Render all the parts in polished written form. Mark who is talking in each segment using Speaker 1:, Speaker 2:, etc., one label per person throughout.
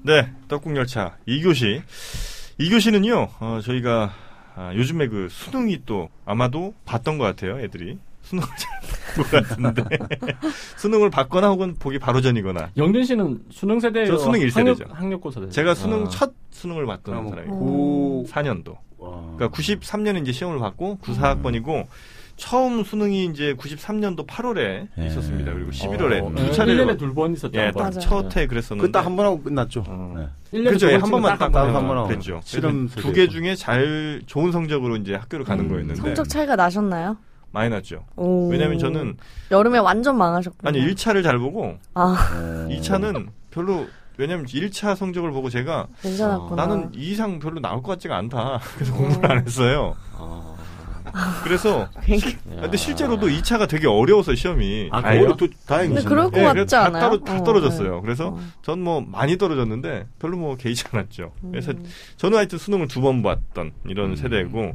Speaker 1: 네, 떡국열차 2교시. 2교시는요, 저희가 요즘에 그 수능이 또 아마도 봤던 것 같아요, 애들이. 수능을 잘 본 것 같은데. 수능을 봤거나 혹은 보기 바로 전이거나.
Speaker 2: 영준 씨는 수능 세대예요?
Speaker 1: 저 수능 1세대죠.
Speaker 2: 학력고 세대.
Speaker 1: 제가 첫 수능을 봤던 사람이에요. 4년도. 그러니까 93년에 이제 시험을 봤고 94학번이고 처음 수능이 이제 93년도 8월에 있었습니다. 그리고 11월에 두 차례로
Speaker 2: 1년에 2번 있었죠.
Speaker 1: 예, 딱 첫 해 그랬었는데.
Speaker 3: 그 딱 한 번 하고 끝났죠. 네.
Speaker 1: 그렇죠. 한 번만 딱
Speaker 3: 한 번 하고
Speaker 1: 그랬죠.
Speaker 3: 실험
Speaker 1: 두 개 중에 좋은 성적으로 이제 학교를 가는 거였는데.
Speaker 4: 성적 차이가 나셨나요?
Speaker 1: 많이 났죠.
Speaker 4: 오.
Speaker 1: 왜냐면 저는
Speaker 4: 여름에 완전 망하셨군요.
Speaker 1: 아니 1차를 잘 보고 2차는 별로 왜냐면 1차 성적을 보고 제가
Speaker 4: 괜찮았구나.
Speaker 1: 나는 이 이상 별로 나올 것 같지가 않다. 그래서 공부를 안 했어요. 그래서 근데 실제로도 2차가 되게 어려워서 시험이.
Speaker 2: 그래요?
Speaker 3: 다행이죠.
Speaker 4: 근데 그럴 것 같지 않아요?
Speaker 1: 다 떨어졌어요. 그래서 전 뭐 많이 떨어졌는데 별로 뭐 개의치 않았죠. 그래서 저는 하여튼 수능을 2번 봤던 이런 세대고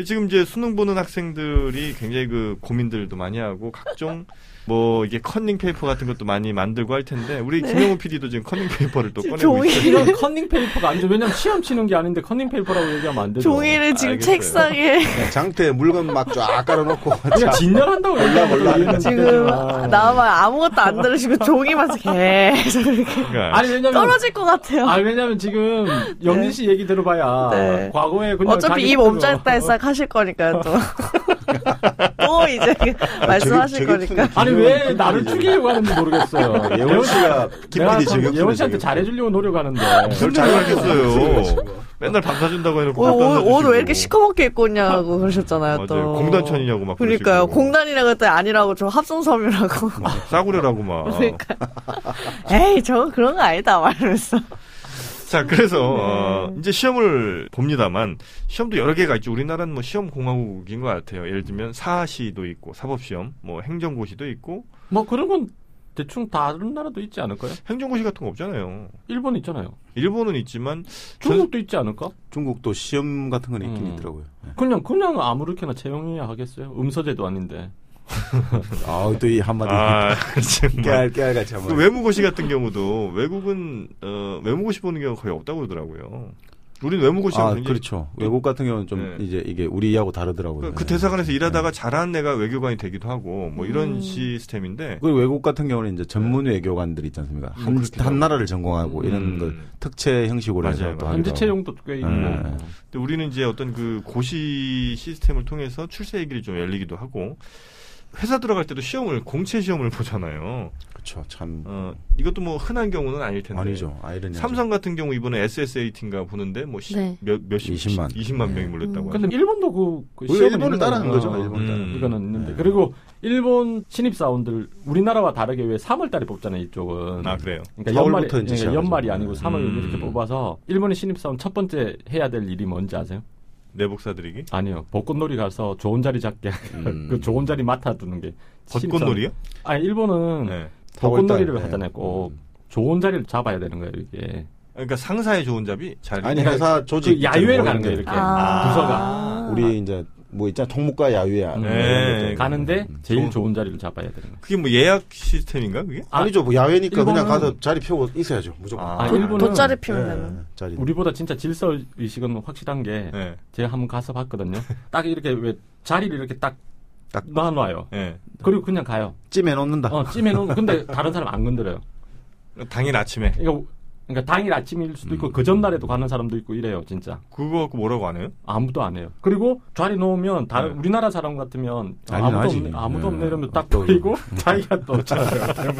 Speaker 1: 지금 이제 수능 보는 학생들이 굉장히 그 고민들도 많이 하고 각종 뭐 이게 커닝 페이퍼 같은 것도 많이 만들고 할 텐데 우리 김영우 PD도 지금 커닝 페이퍼를 또 꺼내고 있어요.
Speaker 2: 이런 커닝 페이퍼가 아니죠. 왜냐면 시험 치는 게 아닌데 커닝 페이퍼라고 얘기하면 안 되죠.
Speaker 4: 종이를 지금
Speaker 1: 알겠어요.
Speaker 4: 책상에
Speaker 3: 장터에 물건 막 쫙 깔아놓고
Speaker 2: 그냥 진열한다고 얘기하면
Speaker 4: 지금 나만 아무것도 안 들으시고 종이만 계속 이렇게
Speaker 1: 그러니까
Speaker 2: 아니 왜냐면
Speaker 4: 떨어질 것 같아요.
Speaker 2: 왜냐면 지금 영진 씨 얘기 들어봐야
Speaker 4: 네.
Speaker 2: 과거에 그냥
Speaker 4: 어차피 입 옴짝달싹 하실 거니까요 또. 또 이제 말씀하실 거니까.
Speaker 2: 아니 왜 나를 죽이려고 하는지 모르겠어요.
Speaker 3: 예원 씨가 김PD 지금
Speaker 2: 예원 씨한테 잘해주려고 노력하는데.
Speaker 1: 별 잘하겠어요. 맨날 밥 사준다고 해놓고
Speaker 4: 옷 왜 이렇게 시커멓게 입고 있냐고 그러셨잖아요.
Speaker 1: 맞아요.
Speaker 4: 또.
Speaker 1: 공단천이냐고 막
Speaker 4: 그러니까요.
Speaker 1: 그러시고.
Speaker 4: 공단이라고 했더니 아니라고 저 합성섬유라고.
Speaker 1: 싸구려라고 막.
Speaker 4: 그러니까. 에이 저건 그런 거 아니다 말하면서.
Speaker 1: 자, 그래서 이제 시험을 봅니다만 시험도 여러 개가 있죠. 우리나라는 뭐 시험 공화국인 것 같아요. 예를 들면 사시도 있고 사법시험, 뭐 행정고시도 있고.
Speaker 2: 뭐 그런 건 대충 다른 나라도 있지 않을까요?
Speaker 1: 행정고시 같은 거 없잖아요.
Speaker 2: 일본 있잖아요.
Speaker 1: 일본은 있지만
Speaker 2: 중국도 있지 않을까?
Speaker 3: 중국도 시험 같은 건 있긴 있더라고요.
Speaker 2: 그냥 아무렇게나 채용해야 하겠어요. 음서제도 아닌데.
Speaker 3: 또 이 한마디 깨알같이 한마디.
Speaker 1: 외무고시 같은 경우도 외국은 외무고시 보는 경우가 거의 없다고 그러더라고요. 우리는 외무고시가 굉장히
Speaker 3: 그렇죠. 외국 같은 경우는 좀 이제 이게 우리하고 다르더라고요.
Speaker 1: 그 대사관에서 일하다가 잘하는 애가 외교관이 되기도 하고 뭐 이런 시스템인데.
Speaker 3: 그 외국 같은 경우는 이제 전문 외교관들이 있지 않습니까? 한 나라를 전공하고 이런 걸 특채 형식으로 해서 또
Speaker 2: 현지 채용도 꽤 있고.
Speaker 1: 근데 우리는 이제 어떤 그 고시 시스템을 통해서 출세의 길이 좀 열리기도 하고. 회사 들어갈 때도 공채 시험을 보잖아요.
Speaker 3: 그렇죠. 참.
Speaker 1: 이것도 뭐 흔한 경우는 아닐 텐데.
Speaker 3: 아니죠.
Speaker 1: 삼성 같은 경우 이번에 SSAT인가 보는데 뭐 몇십 20만 명이 몰렸다고.
Speaker 2: 근데 일본도 그
Speaker 3: 시험을 일본을 따라하는 거죠. 일본
Speaker 2: 이거는 있는데. 그리고 일본 신입사원들 우리나라와 다르게 왜 3월달에 뽑잖아요. 이쪽은.
Speaker 1: 그래요.
Speaker 2: 그러니까 연말이 아니고 3월 이렇게 뽑아서 일본의 신입사원 첫 번째 해야 될 일이 뭔지 아세요?
Speaker 1: 내복 사드리기?
Speaker 2: 아니요. 벚꽃놀이 가서 좋은 자리 잡게. 그 좋은 자리 맡아두는 게.
Speaker 1: 벚꽃놀이요?
Speaker 2: 아니, 일본은 벚꽃놀이를 하잖아요. 꼭 좋은 자리를 잡아야 되는 거예요, 이게.
Speaker 1: 그러니까 상사의 좋은 자리?
Speaker 3: 아니, 회사 조직.
Speaker 2: 그 야유회를 가는 거예요, 이렇게. 부서가.
Speaker 3: 우리 이제 뭐 있잖아. 통무과 야유회.
Speaker 2: 가는데 제일 좋은 자리를 잡아야 되는 거예요.
Speaker 1: 그게 뭐 예약 시스템인가, 그게?
Speaker 3: 아니죠. 뭐 야외니까 그냥 가서 자리 펴고 있어야죠. 무조건.
Speaker 2: 일본은
Speaker 4: 돗자리 피우면
Speaker 3: 되는.
Speaker 2: 우리보다 진짜 질서 의식은 확실한 게 제가 한번 가서 봤거든요. 딱 이렇게 왜 자리를 이렇게 딱 놔놔요. 그리고 그냥 가요.
Speaker 3: 찜해 놓는다.
Speaker 2: 찜해 놓는. 근데 다른 사람 안 건드려요.
Speaker 1: 당일 아침에.
Speaker 2: 그러니까 당일 아침일 수도 있고 그 전날에도 가는 사람도 있고 이래요, 진짜.
Speaker 1: 그거 갖고 뭐라고 안 해요?
Speaker 2: 아무도 안 해요. 그리고 자리 놓으면 우리나라 사람 같으면 아무도 없네 이러면 딱 돌리고 자기가 또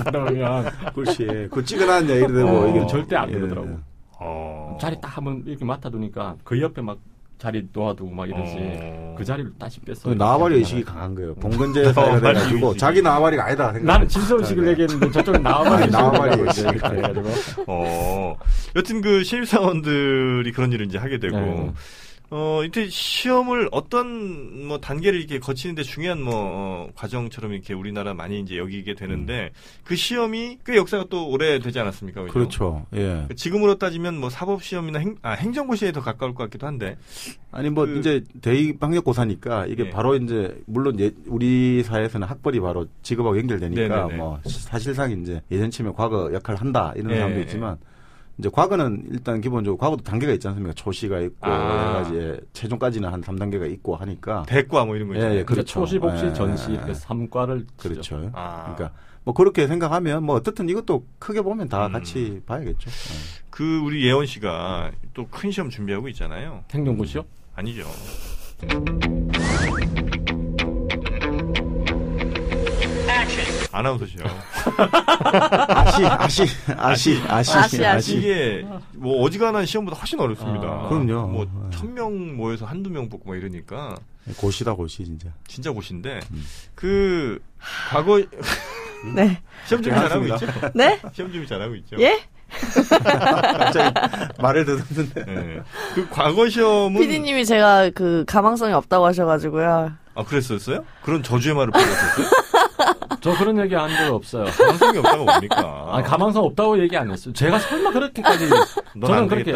Speaker 2: 그러면
Speaker 3: 그렇지. 그 찌그러졌냐 이러고
Speaker 2: 이게 절대 안 그러더라고. 자리 딱 한번 이렇게 맡아두니까 그 옆에 막 자리 놓아두고 막 이러지. 그 자리를 다시 뺐어요.
Speaker 3: 나와바리 의식이 강한 거예요. 봉건제 사회가 돼가지고 자기 나와바리가 아니다.
Speaker 2: 나는 질서 의식을 얘기했는데 저쪽은 나와바리 의식을 해가지고.
Speaker 1: 여튼 그 신입사원들이 그런 일을 이제 하게 되고. 이때 시험을 어떤 뭐 단계를 이렇게 거치는데 중요한 과정처럼 이렇게 우리나라 많이 이제 여기게 되는데 그 시험이 꽤 역사가 또 오래되지 않았습니까? 그죠?
Speaker 3: 그렇죠. 예.
Speaker 1: 지금으로 따지면 뭐 사법 시험이나 행정고시에 더 가까울 것 같기도 한데.
Speaker 3: 아니 이제 대입학력고사니까 이게 바로 이제 물론 우리 사회에서는 학벌이 바로 직업하고 연결되니까 뭐 사실상 이제 예전치면 과거 역할을 한다 이런 사람도 있지만. 이제 과거는 일단 기본적으로 과거도 단계가 있지 않습니까? 초시가 있고 여러 가지 최종까지는 한 3단계가 있고 하니까
Speaker 1: 대과 뭐 이런 거 있잖아요.
Speaker 3: 예, 그렇죠.
Speaker 2: 초시, 복시, 전시 이렇게 3과를
Speaker 3: 그렇죠. 그러니까 뭐 그렇게 생각하면 뭐 어떻든 이것도 크게 보면 다 같이 봐야겠죠.
Speaker 1: 그 우리 예원 씨가 또 큰 시험 준비하고 있잖아요.
Speaker 2: 행정고시요?
Speaker 1: 아니죠. 아나운서 시험.
Speaker 3: 아시.
Speaker 1: 이게 뭐 어지간한 시험보다 훨씬 어렵습니다.
Speaker 3: 그럼요.
Speaker 1: 뭐 1000명 모여서 한두 명 뽑고 막 이러니까.
Speaker 3: 고시다 고시 진짜
Speaker 1: 고시인데 그 과거
Speaker 4: 네.
Speaker 1: 시험 준비 잘하고 있죠?
Speaker 4: 네?
Speaker 1: 시험 준비 잘하고 있죠?
Speaker 4: 예?
Speaker 3: 갑자기 말을 듣는데.
Speaker 1: 네. 그 과거 시험은
Speaker 4: PD님이 제가 그 가망성이 없다고 하셔가지고요.
Speaker 1: 아 그랬었어요? 그런 저주의 말을 보셨어요?
Speaker 2: 저 그런 얘기 한 적 없어요.
Speaker 1: 가망성이 없다고 뭡니까?
Speaker 2: 아니, 가망성 없다고 얘기 안 했어요. 제가 설마 그렇게까지 저는 그렇게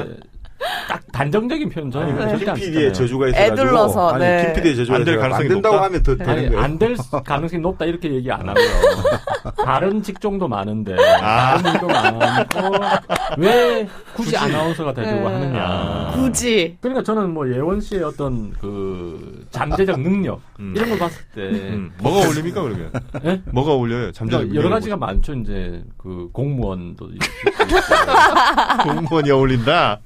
Speaker 2: 딱 단정적인 표현 저는 절대 안
Speaker 3: 김 PD의
Speaker 2: 쓰잖아요.
Speaker 3: 저주가 있어가지고
Speaker 4: 애들러서, 네.
Speaker 3: 김 PD의 저주가
Speaker 1: 안될 가능성이
Speaker 3: 안 된다고
Speaker 1: 높다?
Speaker 3: 하면 더 되는 거예요.
Speaker 2: 안 될 가능성이 높다 이렇게 얘기 안 하고요. 다른 직종도 많은데 다른 일도 많고 왜 굳이 아나운서가 되려고 하느냐.
Speaker 4: 굳이.
Speaker 2: 그러니까 저는 뭐 예원 씨의 어떤 그 잠재적 능력 이런 걸 봤을 때
Speaker 1: 뭐가 어울립니까 그러면?
Speaker 2: 네?
Speaker 1: 뭐가 어울려요? 잠재적
Speaker 2: 여러 가지가 많죠. 이제 그 공무원도
Speaker 1: 공무원이 어울린다.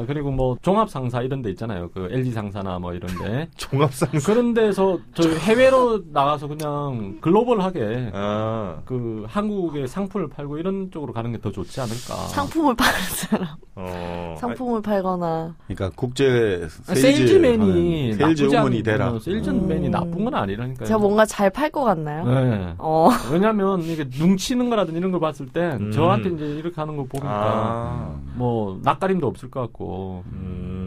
Speaker 2: 그리고 뭐 종합 상사 이런 데 있잖아요. 그 LG 상사나 뭐 이런 데.
Speaker 1: 종합 상사.
Speaker 2: 그런 데서 저 해외로 나가서 그냥 글로벌하게 그 한국의 상품을 팔고 이런 쪽으로 가는 게 더 좋지 않을까.
Speaker 4: 상품을 파는 사람. 상품을 팔거나.
Speaker 3: 그러니까 국제
Speaker 2: 세일즈맨이
Speaker 3: 세일즈
Speaker 2: 나쁘지
Speaker 3: 우먼이 되라.
Speaker 2: 세일즈맨이 나쁜 건 아니라니까요.
Speaker 4: 제가 뭔가 잘 팔 것 같나요?
Speaker 2: 네. 왜냐면 이게 뭉치는 거라든지 이런 걸 봤을 땐 저한테 이제 이렇게 하는 거 보니까 뭐 낯가림도 없을 것 같고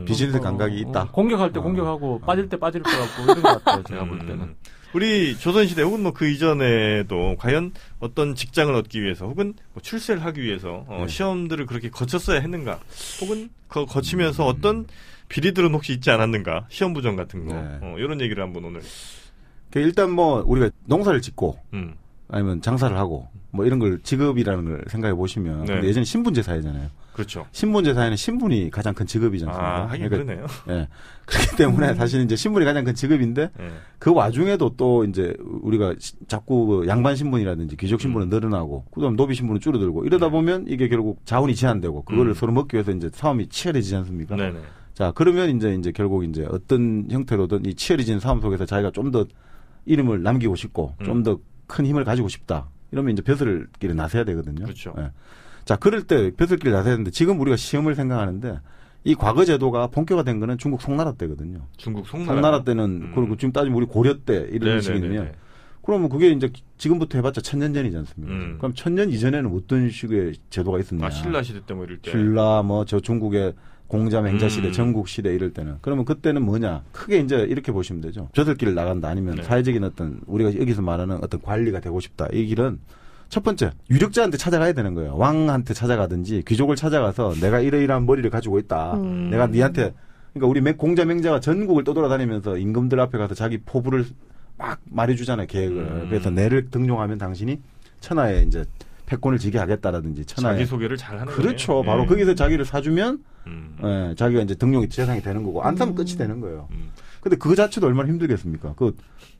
Speaker 3: 비즈니스 감각이 있다.
Speaker 2: 공격할 때 공격하고 빠질 때 빠질 것 같고 이런 것 같아요. 제가 볼 때는.
Speaker 1: 우리 조선시대 혹은 뭐 그 이전에도 과연 어떤 직장을 얻기 위해서 혹은 뭐 출세를 하기 위해서 시험들을 그렇게 거쳤어야 했는가 혹은 거치면서 어떤 비리들은 혹시 있지 않았는가 시험 부정 같은 거 이런 얘기를 한번 오늘
Speaker 3: 일단 뭐 우리가 농사를 짓고 아니면 장사를 하고 뭐 이런 걸 직업이라는 걸 생각해 보시면 근데 예전에 신분제 사회잖아요.
Speaker 1: 그렇죠.
Speaker 3: 신분제 사회는 신분이 가장 큰 직업이지 않습니까?
Speaker 1: 하긴 그러네요.
Speaker 3: 예. 그렇기 때문에 사실 이제 신분이 가장 큰 직업인데 그 와중에도 또 이제 우리가 자꾸 그 양반 신분이라든지 귀족 신분은 늘어나고 그다음 노비 신분은 줄어들고 이러다 보면 이게 결국 자원이 제한되고 그거를 서로 먹기 위해서 이제 싸움이 치열해지지 않습니까?
Speaker 1: 네네.
Speaker 3: 자, 그러면 이제 결국 이제 어떤 형태로든 이 치열해진 싸움 속에서 자기가 좀 더 이름을 남기고 싶고 좀 더 큰 힘을 가지고 싶다. 이러면 이제 벼슬길에 나서야 되거든요.
Speaker 1: 그렇죠.
Speaker 3: 예. 자, 그럴 때 벼슬길에 나서야 되는데 지금 우리가 시험을 생각하는데 이 과거 제도가 본격화된 거는 중국 송나라 때거든요.
Speaker 1: 중국 송나라.
Speaker 3: 송나라 때는 그리고 지금 따지면 우리 고려 때 이런 식이면 그러면 그게 이제 지금부터 해봤자 1000년 전이지 않습니까? 그럼 1000년 이전에는 어떤 식의 제도가 있었냐?
Speaker 1: 신라 시대 때 뭐 이럴 때.
Speaker 3: 신라 뭐 저 중국의 공자 맹자 시대, 전국 시대 이럴 때는 그러면 그때는 뭐냐? 크게 이제 이렇게 보시면 되죠. 벼슬길을 나간다 아니면 사회적인 어떤 우리가 여기서 말하는 어떤 관리가 되고 싶다. 이 길은 첫 번째 유력자한테 찾아가야 되는 거예요. 왕한테 찾아가든지 귀족을 찾아가서 내가 이러이러한 머리를 가지고 있다. 내가 니한테 그러니까 우리 공자 맹자가 전국을 떠돌아다니면서 임금들 앞에 가서 자기 포부를 막 말해주잖아요. 계획을. 그래서 내를 등용하면 당신이 천하에 이제 패권을 지게 하겠다라든지 천하에
Speaker 1: 자기 소개를 잘 하는 거예요.
Speaker 3: 그렇죠. 바로 거기서 자기를 사주면 자기가 이제 등용이 재상이 되는 거고 안 사면 끝이 되는 거예요. 근데 그 자체도 얼마나 힘들겠습니까? 그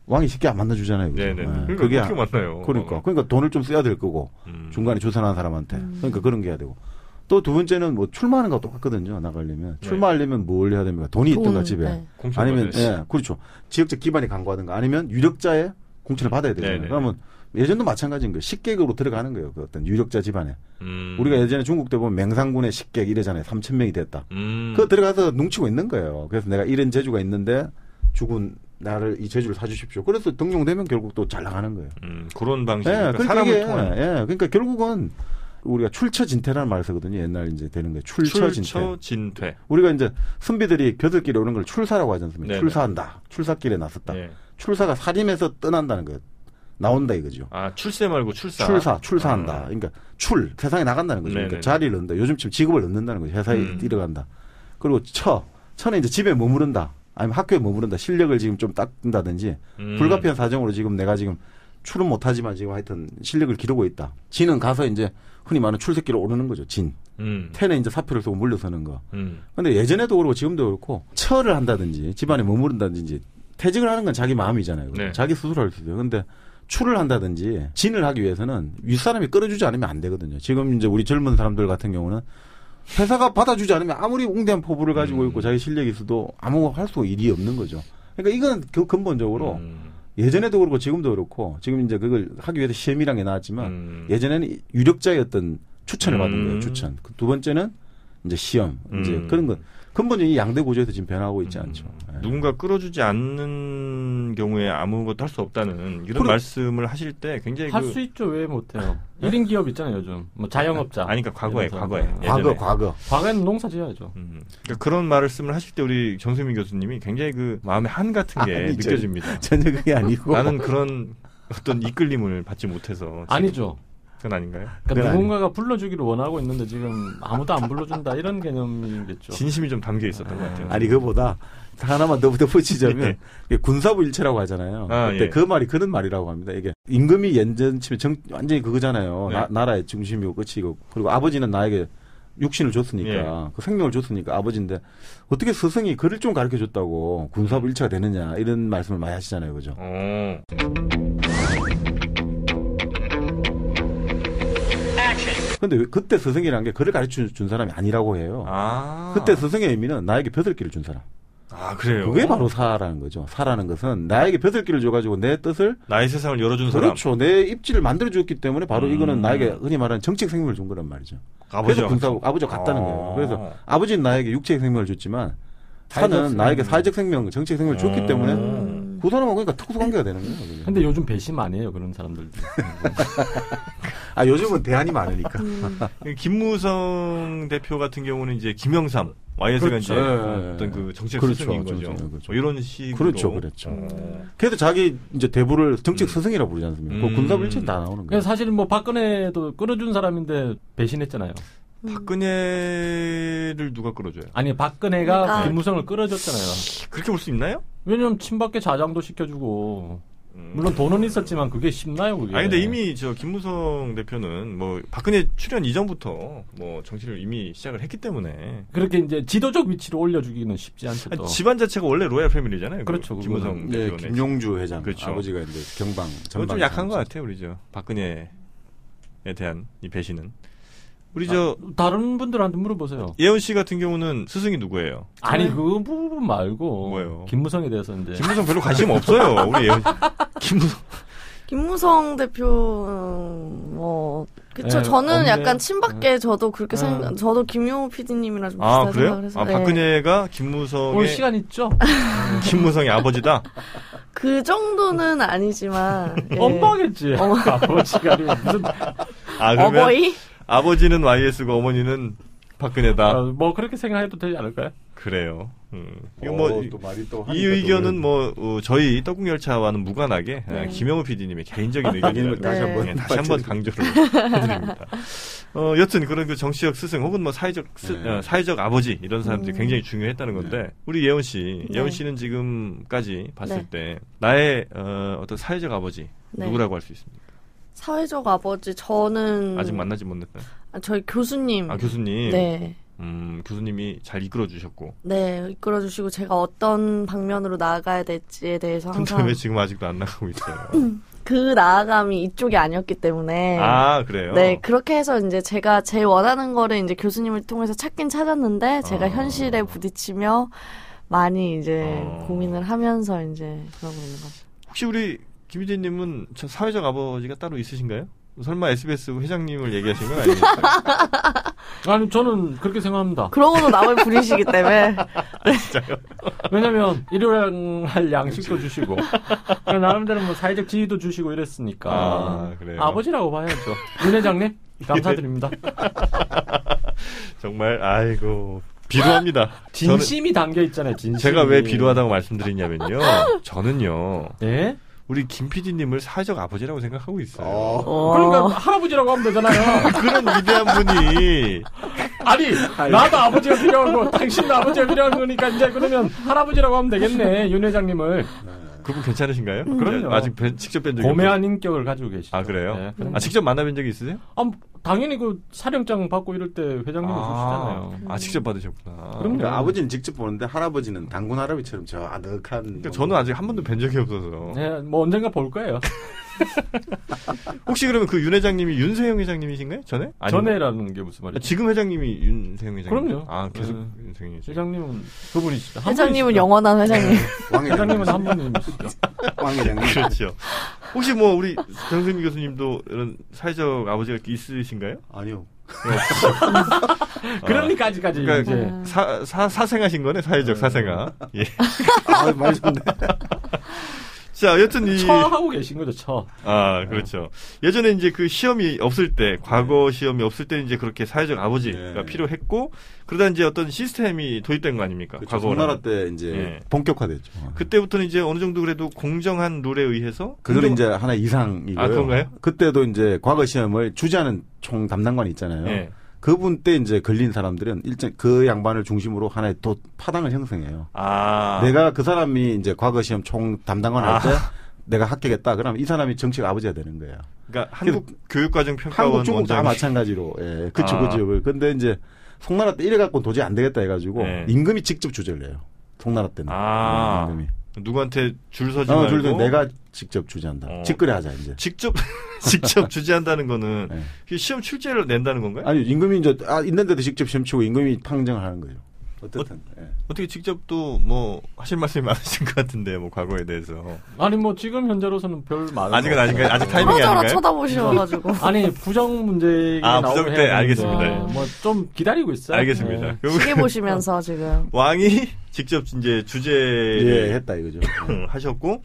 Speaker 3: 왕이 쉽게 안 만나주잖아요.
Speaker 1: 네네. 그러니까 그게 어떻게 만나요?
Speaker 3: 그러니까 돈을 좀 써야 될 거고 중간에 조선하는 사람한테 그러니까 그런 게 해야 되고 또 두 번째는 뭐 출마하는 거 똑같거든요. 나가려면 출마하려면 뭘 해야 됩니까? 돈이 있든가 집에 아니면 그렇죠. 지역적 기반이 강고하든가 아니면 유력자의 공천을 받아야 되잖아요. 그러면 예전도 마찬가지인 거예요. 식객으로 들어가는 거예요. 그 어떤 유력자 집안에. 우리가 예전에 중국 때 보면 맹상군의 식객 이러잖아요. 3000명이 됐다. 그거 들어가서 뭉치고 있는 거예요. 그래서 내가 이런 재주가 있는데 죽은 나를 이 재주를 사주십시오. 그래서 등용되면 결국 또 잘 나가는 거예요.
Speaker 1: 그런 방식이니까 그러니까 사람을 통한.
Speaker 3: 그러니까 결국은 우리가 출처진퇴라는 말을 쓰거든요. 옛날 이제 되는 거예요.
Speaker 1: 출처진퇴.
Speaker 3: 우리가 이제 선비들이 벼슬길에 오는 걸 출사라고 하지 않습니까?
Speaker 1: 네네.
Speaker 3: 출사한다. 출사길에 나섰다. 출사가 살림에서 떠난다는 거예요. 나온다 이거죠.
Speaker 1: 출세 말고 출사.
Speaker 3: 출사한다. 그러니까 세상에 나간다는 거죠. 그러니까 자리를 얻는다. 요즘 지금 직업을 얻는다는 거죠. 회사에 들어간다. 그리고 처는 이제 집에 머무른다. 아니면 학교에 머무른다. 실력을 지금 좀 닦는다든지 불가피한 사정으로 지금 내가 지금 출은 못하지만 지금 하여튼 실력을 기르고 있다. 진은 가서 이제 흔히 말하는 출세길을 오르는 거죠. 진. 태는 이제 사표를 쓰고 물러서는 거. 근데 예전에도 그렇고 지금도 그렇고 처를 한다든지 집안에 머무른다든지 퇴직을 하는 건 자기 마음이잖아요.
Speaker 1: 네.
Speaker 3: 자기 스스로 할 수 있어요. 근데 출을 한다든지 진을 하기 위해서는 윗사람이 끌어주지 않으면 안 되거든요. 지금 이제 우리 젊은 사람들 같은 경우는 회사가 받아주지 않으면 아무리 웅대한 포부를 가지고 있고 자기 실력이 있어도 아무 할 수 일이 없는 거죠. 그러니까 이건 근본적으로 예전에도 그렇고 지금도 그렇고 지금 이제 그걸 하기 위해서 시험이란 게 나왔지만 예전에는 유력자의 어떤 추천을 받은 거예요. 추천. 두 번째는 이제 시험. 이제 그런 건 근본적인 이 양대 구조에서 지금 변하고 있지 않죠.
Speaker 1: 누군가 끌어주지 않는 경우에 아무것도 할 수 없다는 이런 말씀을 하실 때 굉장히
Speaker 2: 할 수 있죠. 왜 못해요? 1인 기업 있잖아요, 요즘. 뭐 자영업자.
Speaker 1: 아니, 그러니까 과거에.
Speaker 2: 과거에는 농사 지어야죠.
Speaker 1: 그러니까 그런 말씀을 하실 때 우리 정수민 교수님이 굉장히 그 마음의 한 같은 게 느껴집니다.
Speaker 3: 전혀 그게 아니고.
Speaker 1: 나는 그런 어떤 이끌림을 받지 못해서.
Speaker 2: 아니죠.
Speaker 1: 그건 아닌가요?
Speaker 2: 그러니까 누군가가 불러주기를 원하고 있는데 지금 아무도 안 불러준다 이런 개념이겠죠.
Speaker 1: 진심이 좀 담겨 있었던 것 같아요.
Speaker 3: 아니 그보다 하나만 더 덧붙이자면 군사부 일체라고 하잖아요. 그때 그 말이 그런 말이라고 합니다. 이게 임금이 연전치면 완전히 그거잖아요. 나라의 중심이고 끝이고 그리고 아버지는 나에게 육신을 줬으니까 그 생명을 줬으니까 아버지인데 어떻게 스승이 그를 좀 가르쳐줬다고 군사부 일체가 되느냐 이런 말씀을 많이 하시잖아요. 그죠? 근데 그때 스승이라는 게 그를 가르쳐 준 사람이 아니라고 해요. 그때 스승의 의미는 나에게 벼슬길을 준 사람.
Speaker 1: 그래요?
Speaker 3: 그게 바로 사라는 거죠. 사라는 것은 나에게 벼슬길을 줘가지고 내 뜻을
Speaker 1: 나의 세상을 열어준 사람.
Speaker 3: 그렇죠. 내 입지를 만들어줬기 때문에 바로 이거는 나에게 흔히 말하는 정책 생명을 준 거란 말이죠. 그래서 아버지가 같다는 거예요. 그래서 아버지는 나에게 육체의 생명을 줬지만 사는 나에게 사회적 생명, 정책 생명을 줬기 때문에 그 사람은 그러니까 특수관계가 되는 거예요.
Speaker 2: 근데 요즘 배신 많이 해요. 그런 사람들.
Speaker 3: 요즘은 대안이 많으니까.
Speaker 1: 김무성 대표 같은 경우는 이제 김영삼 YS가 이제 어떤 그 정책 스승인 거죠. 그렇죠. 뭐 이런 식으로.
Speaker 3: 그렇죠. 그래도 자기 이제 대부를 정책 스승이라고 부르지 않습니까? 그 군사부 일체는 다 나오는 거예요.
Speaker 2: 사실은 뭐 박근혜도 끌어준 사람인데 배신했잖아요.
Speaker 1: 박근혜를 누가 끌어줘요?
Speaker 2: 아니 박근혜가 김무성을 끌어줬잖아요.
Speaker 1: 그렇게 볼 수 있나요?
Speaker 2: 왜냐면 친박계 자장도 시켜주고 물론 돈은 있었지만 그게 쉽나요 그게?
Speaker 1: 아니 근데 이미 저 김무성 대표는 뭐 박근혜 출연 이전부터 뭐 정치를 이미 시작을 했기 때문에
Speaker 2: 그렇게 이제 지도적 위치로 올려주기는 쉽지 않죠.
Speaker 1: 아니, 집안 자체가 원래 로얄 패밀리잖아요.
Speaker 2: 그렇죠.
Speaker 1: 김무성 대표는.
Speaker 3: 김용주 회장.
Speaker 1: 그렇죠.
Speaker 3: 아버지가 이제 경방.
Speaker 1: 좀 약한 것 같아요 우리 저 박근혜에 대한 이 배신은. 우리
Speaker 2: 다른 분들한테 물어보세요.
Speaker 1: 예원 씨 같은 경우는 스승이 누구예요?
Speaker 2: 아니 그 부분 말고
Speaker 1: 뭐예요?
Speaker 2: 김무성에 대해서 이제
Speaker 1: 김무성 별로 관심 없어요. 우리 예원
Speaker 4: 김무성 대표 뭐 그쵸. 저는
Speaker 2: 없네요.
Speaker 4: 약간 친박계 저도 그렇게 저도 김용호 PD님이랑 좀 비슷한 생각을 해서.
Speaker 1: 박근혜가 김무성의
Speaker 2: 올 시간 있죠?
Speaker 1: 김무성의 아버지다.
Speaker 4: 그 정도는 아니지만
Speaker 2: 엄마겠지. 아버지가 무슨
Speaker 4: 어버이?
Speaker 1: 아버지는 YS고 어머니는 박근혜다.
Speaker 2: 뭐 그렇게 생각해도 되지 않을까요?
Speaker 1: 그래요. 이거 이 의견은 저희 떡국열차와는 무관하게 김영우 PD님의 개인적인 의견을 다시 한번 강조를 해드립니다. 여튼 그런 그 정치적 스승 혹은 뭐 사회적 아버지 이런 사람들이 굉장히 중요했다는 건데 우리 예원 씨는 지금까지 봤을 때 나의 어떤 사회적 아버지 누구라고 할 수 있습니까?
Speaker 4: 사회적 아버지 저는
Speaker 1: 아직 만나지 못했나요?
Speaker 4: 저희 교수님.
Speaker 1: 교수님.
Speaker 4: 네.
Speaker 1: 교수님이 잘 이끌어 주셨고.
Speaker 4: 네, 이끌어 주시고 제가 어떤 방면으로 나아가야 될지에 대해서 항상.
Speaker 1: 근데 왜 지금 아직도 안 나가고 있어요?
Speaker 4: 그 나아감이 이쪽이 아니었기 때문에.
Speaker 1: 그래요?
Speaker 4: 네, 그렇게 해서 이제 제가 제일 원하는 거를 이제 교수님을 통해서 찾긴 찾았는데 제가 현실에 부딪히며 많이 이제 고민을 하면서 이제 그러고 있는 거죠.
Speaker 1: 혹시 우리 김희재님은 사회적 아버지가 따로 있으신가요? 설마 SBS 회장님을 얘기하신 건 아닙니까?
Speaker 2: 아니 저는 그렇게 생각합니다.
Speaker 4: 그러고도 남을 부리시기 때문에.
Speaker 1: 진짜요?
Speaker 2: 왜냐면 일용할 양식도 주시고 나름대로 뭐 사회적 지위도 주시고 이랬으니까
Speaker 1: 그래요?
Speaker 2: 아버지라고 봐야죠. 윤 회장님 감사드립니다.
Speaker 1: 정말 아이고 비루합니다.
Speaker 2: 진심이 담겨 있잖아요. 진심이.
Speaker 1: 제가 왜 비루하다고 말씀드리냐면요. 저는요.
Speaker 2: 네?
Speaker 1: 우리 김 PD님을 사회적 아버지라고 생각하고 있어요.
Speaker 2: 그러니까 할아버지라고 하면 되잖아요.
Speaker 1: 그런 위대한 분이.
Speaker 2: 아니 나도 아버지가 필요하고 당신도 아버지가 필요한 거니까 이제 그러면 할아버지라고 하면 되겠네. 윤 회장님을.
Speaker 1: 그분 괜찮으신가요?
Speaker 2: 그럼요.
Speaker 1: 아직 직접 뵌 적이
Speaker 2: 고매한 인격을 가지고 계시죠.
Speaker 1: 아, 그래요?
Speaker 2: 네,
Speaker 1: 직접 만나뵌 적이 있으세요?
Speaker 2: 당연히 그 사령장 받고 이럴 때 회장님이 오시잖아요.
Speaker 1: 직접 받으셨구나.
Speaker 3: 그럼요. 아버지는 직접 보는데 할아버지는 당군 할아버지처럼 저 아늑한.
Speaker 1: 그러니까 저는 아직 한 번도 뵌 적이 없어서.
Speaker 2: 네, 뭐 언젠가 볼 거예요.
Speaker 1: 혹시 그러면 그 윤 회장님이 윤세영 회장님이신가요? 전에?
Speaker 2: 전에라는 게 무슨 말이에요?
Speaker 1: 지금 회장님이 윤세영 회장님.
Speaker 2: 그럼요.
Speaker 1: 계속 윤세영이죠.
Speaker 2: 회장님은 그분이시죠.
Speaker 4: 회장님은 영원한 회장님.
Speaker 2: 회장님은 한 분이시죠.
Speaker 3: 왕 회장님.
Speaker 1: 그렇죠. 혹시 뭐 우리 정승미 교수님도 이런 사회적 아버지가 있으신가요?
Speaker 3: 아니요.
Speaker 2: 그러니까 아직까지
Speaker 1: 그러니까
Speaker 2: 이제
Speaker 1: 사생하신 거네, 사회적 사생아. 예.
Speaker 3: 말 좋네.
Speaker 1: 자, 여튼
Speaker 2: 처하고 계신 거죠,
Speaker 1: 그렇죠. 예전에 이제 그 시험이 없을 때, 과거 시험이 없을 때 이제 그렇게 사회적 아버지가 필요했고, 그러다 이제 어떤 시스템이 도입된 거 아닙니까?
Speaker 3: 그렇죠. 송나라 때 이제 본격화됐죠.
Speaker 1: 그때부터는 이제 어느 정도 그래도 공정한 룰에 의해서.
Speaker 3: 그건 이제 하나 이상이고요.
Speaker 1: 그런가요?
Speaker 3: 그때도 이제 과거 시험을 주재하는 총 담당관이 있잖아요.
Speaker 1: 네.
Speaker 3: 그분 때 이제 걸린 사람들은 일단 그 양반을 중심으로 하나의 파당을 형성해요. 내가 그 사람이 이제 과거 시험 총 담당관 할 때 내가 합격했다. 그러면 이 사람이 정책 아버지가 되는 거예요.
Speaker 1: 그러니까 한국 교육과정 평가원
Speaker 3: 한국 중국 다
Speaker 1: 원장이.
Speaker 3: 마찬가지로. 예. 그 지역을. 근데 이제 송나라 때 이래 갖고 도저히 안 되겠다 해가지고 임금이 직접 주재를 해요. 송나라 때는. 임금이.
Speaker 1: 누구한테 줄 서지 말고
Speaker 3: 내가 직접 주재한다. 직거래 하자 이제.
Speaker 1: 직접 주재한다는 거는 시험 출제를 낸다는 건가요?
Speaker 3: 아니 임금이 이제 있는데도 직접 시험 치고 임금이 판정을 하는 거죠. 어떻든
Speaker 1: 어떻게 직접 또 뭐 하실 말씀이 많으신 것 같은데 뭐 과거에 대해서.
Speaker 2: 아니 뭐 지금 현재로서는 별 말.
Speaker 1: 아직은 아닌가요? 아직 타이밍이 아닌가요?
Speaker 4: 쳐다보셔가지고.
Speaker 2: 아니 부정 문제
Speaker 1: 부정 때 알겠습니다.
Speaker 2: 뭐 좀 기다리고 있어요.
Speaker 1: 알겠습니다.
Speaker 4: 시계 보시면서 지금
Speaker 1: 왕이 직접 이제 주제를
Speaker 3: 했다 이거죠.
Speaker 1: 하셨고.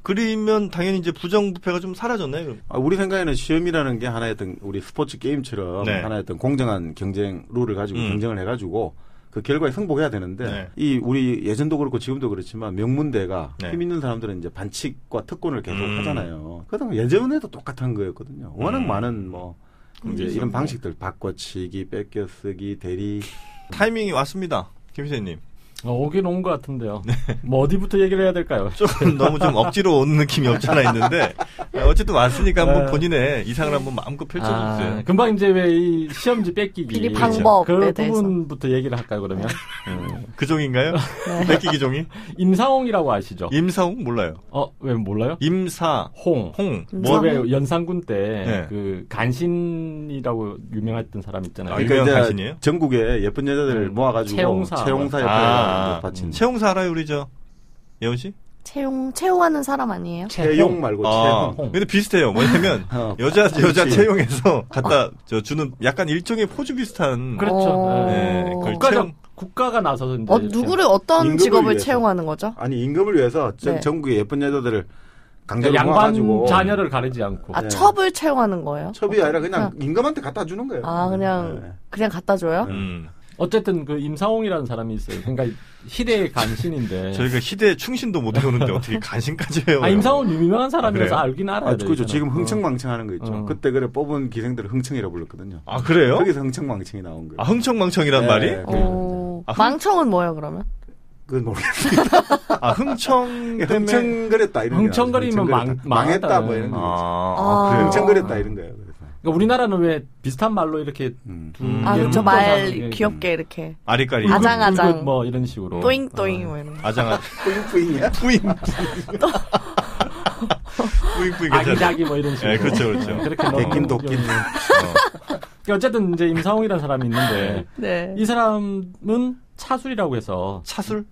Speaker 1: 그러면 당연히 이제 부정부패가 좀 사라졌나요? 그럼?
Speaker 3: 우리 생각에는 시험이라는 게 하나의 어떤 우리 스포츠 게임처럼 하나의 어떤 공정한 경쟁 룰을 가지고 경쟁을 해가지고 그 결과에 승복해야 되는데 이 우리 예전도 그렇고 지금도 그렇지만 명문대가 힘 있는 사람들은 이제 반칙과 특권을 계속 하잖아요. 그러다 예전에도 똑같은 거였거든요. 워낙 많은 뭐 이제 이런 방식들 바꿔치기, 뺏겨쓰기, 대리.
Speaker 1: 타이밍이 왔습니다, 김 선생님.
Speaker 2: 오긴 온 것 같은데요. 뭐 어디부터 얘기를 해야 될까요?
Speaker 1: 조금 너무 좀 억지로 온 느낌이 없지 않아 있는데 어쨌든 왔으니까 한번 본인의 이상을 한번 마음껏 펼쳐주세요.
Speaker 2: 금방 이제 왜 이 시험지 뺏기기
Speaker 4: 비리 방법에
Speaker 2: 그 부분부터 얘기를 할까요 그러면?
Speaker 1: 그 종인가요? 뺏기기 종이?
Speaker 2: 임사홍이라고 아시죠?
Speaker 1: 임사홍 몰라요.
Speaker 2: 왜 몰라요?
Speaker 1: 임사홍.
Speaker 2: 뭐 왜 연산군 때 그 간신이라고 유명했던 사람 있잖아요.
Speaker 1: 유명한 간신이에요?
Speaker 3: 전국에 예쁜 여자들 모아가지고 채용사 옆에
Speaker 1: 채용사 알아요, 우리 예원 씨?
Speaker 4: 채용하는 사람 아니에요?
Speaker 3: 채용 말고 채용.
Speaker 1: 근데 비슷해요. 뭐냐면 여자 채용해서 갖다 주는 약간 일종의 포즈 비슷한.
Speaker 2: 그렇죠.
Speaker 1: 네,
Speaker 2: 국가가 나서서 이제
Speaker 4: 누구를 어떤 직업을 위해서. 채용하는 거죠?
Speaker 3: 아니 임금을 위해서 전국의 예쁜 여자들을 강제로
Speaker 2: 양반
Speaker 3: 모아가지고
Speaker 2: 자녀를 가리지 않고.
Speaker 4: 첩을 채용하는 거예요?
Speaker 3: 첩이 아니라 그냥 임금한테 갖다 주는 거예요.
Speaker 4: 그냥 갖다 줘요?
Speaker 2: 어쨌든 그 임사홍이라는 사람이 있어요. 그러니까 희대의 간신인데.
Speaker 1: 저희가 희대 충신도 못 해오는데 어떻게 간신까지 해요?
Speaker 2: 임사홍은 유명한 사람이라서 알긴 알아요.
Speaker 3: 그렇죠. 지금 흥청망청하는 거 있죠. 그때 그래 뽑은 기생들을 흥청이라고 불렀거든요.
Speaker 1: 그래요?
Speaker 3: 거기서 흥청망청이 나온 거예요.
Speaker 1: 흥청망청이란 말이?
Speaker 4: 망청은 뭐예요 그러면?
Speaker 3: 그건 모르겠습니다.
Speaker 1: 흥청거렸다
Speaker 3: 이런
Speaker 2: 흥청거리면
Speaker 3: 망했다 뭐 이런 거. 그래요? 흥청거렸다 이런 거예요.
Speaker 2: 그러니까 우리나라는 왜 비슷한 말로 이렇게
Speaker 4: 그렇죠. 말 귀엽게 이렇게
Speaker 1: 아리까리
Speaker 4: 아장아장
Speaker 2: 뭐 이런 식으로
Speaker 4: 또잉또잉 뭐 이런
Speaker 1: 아장아장
Speaker 3: 뿌잉뿌잉이야?
Speaker 1: 뿌잉뿌잉
Speaker 2: 아기자기 뭐 이런 식으로
Speaker 1: 그렇죠.
Speaker 2: 그렇게
Speaker 3: 개낀 도낀
Speaker 2: 어쨌든 이제 임사홍이라는 사람이 있는데 이 사람은 차술이라고 해서
Speaker 1: 차술?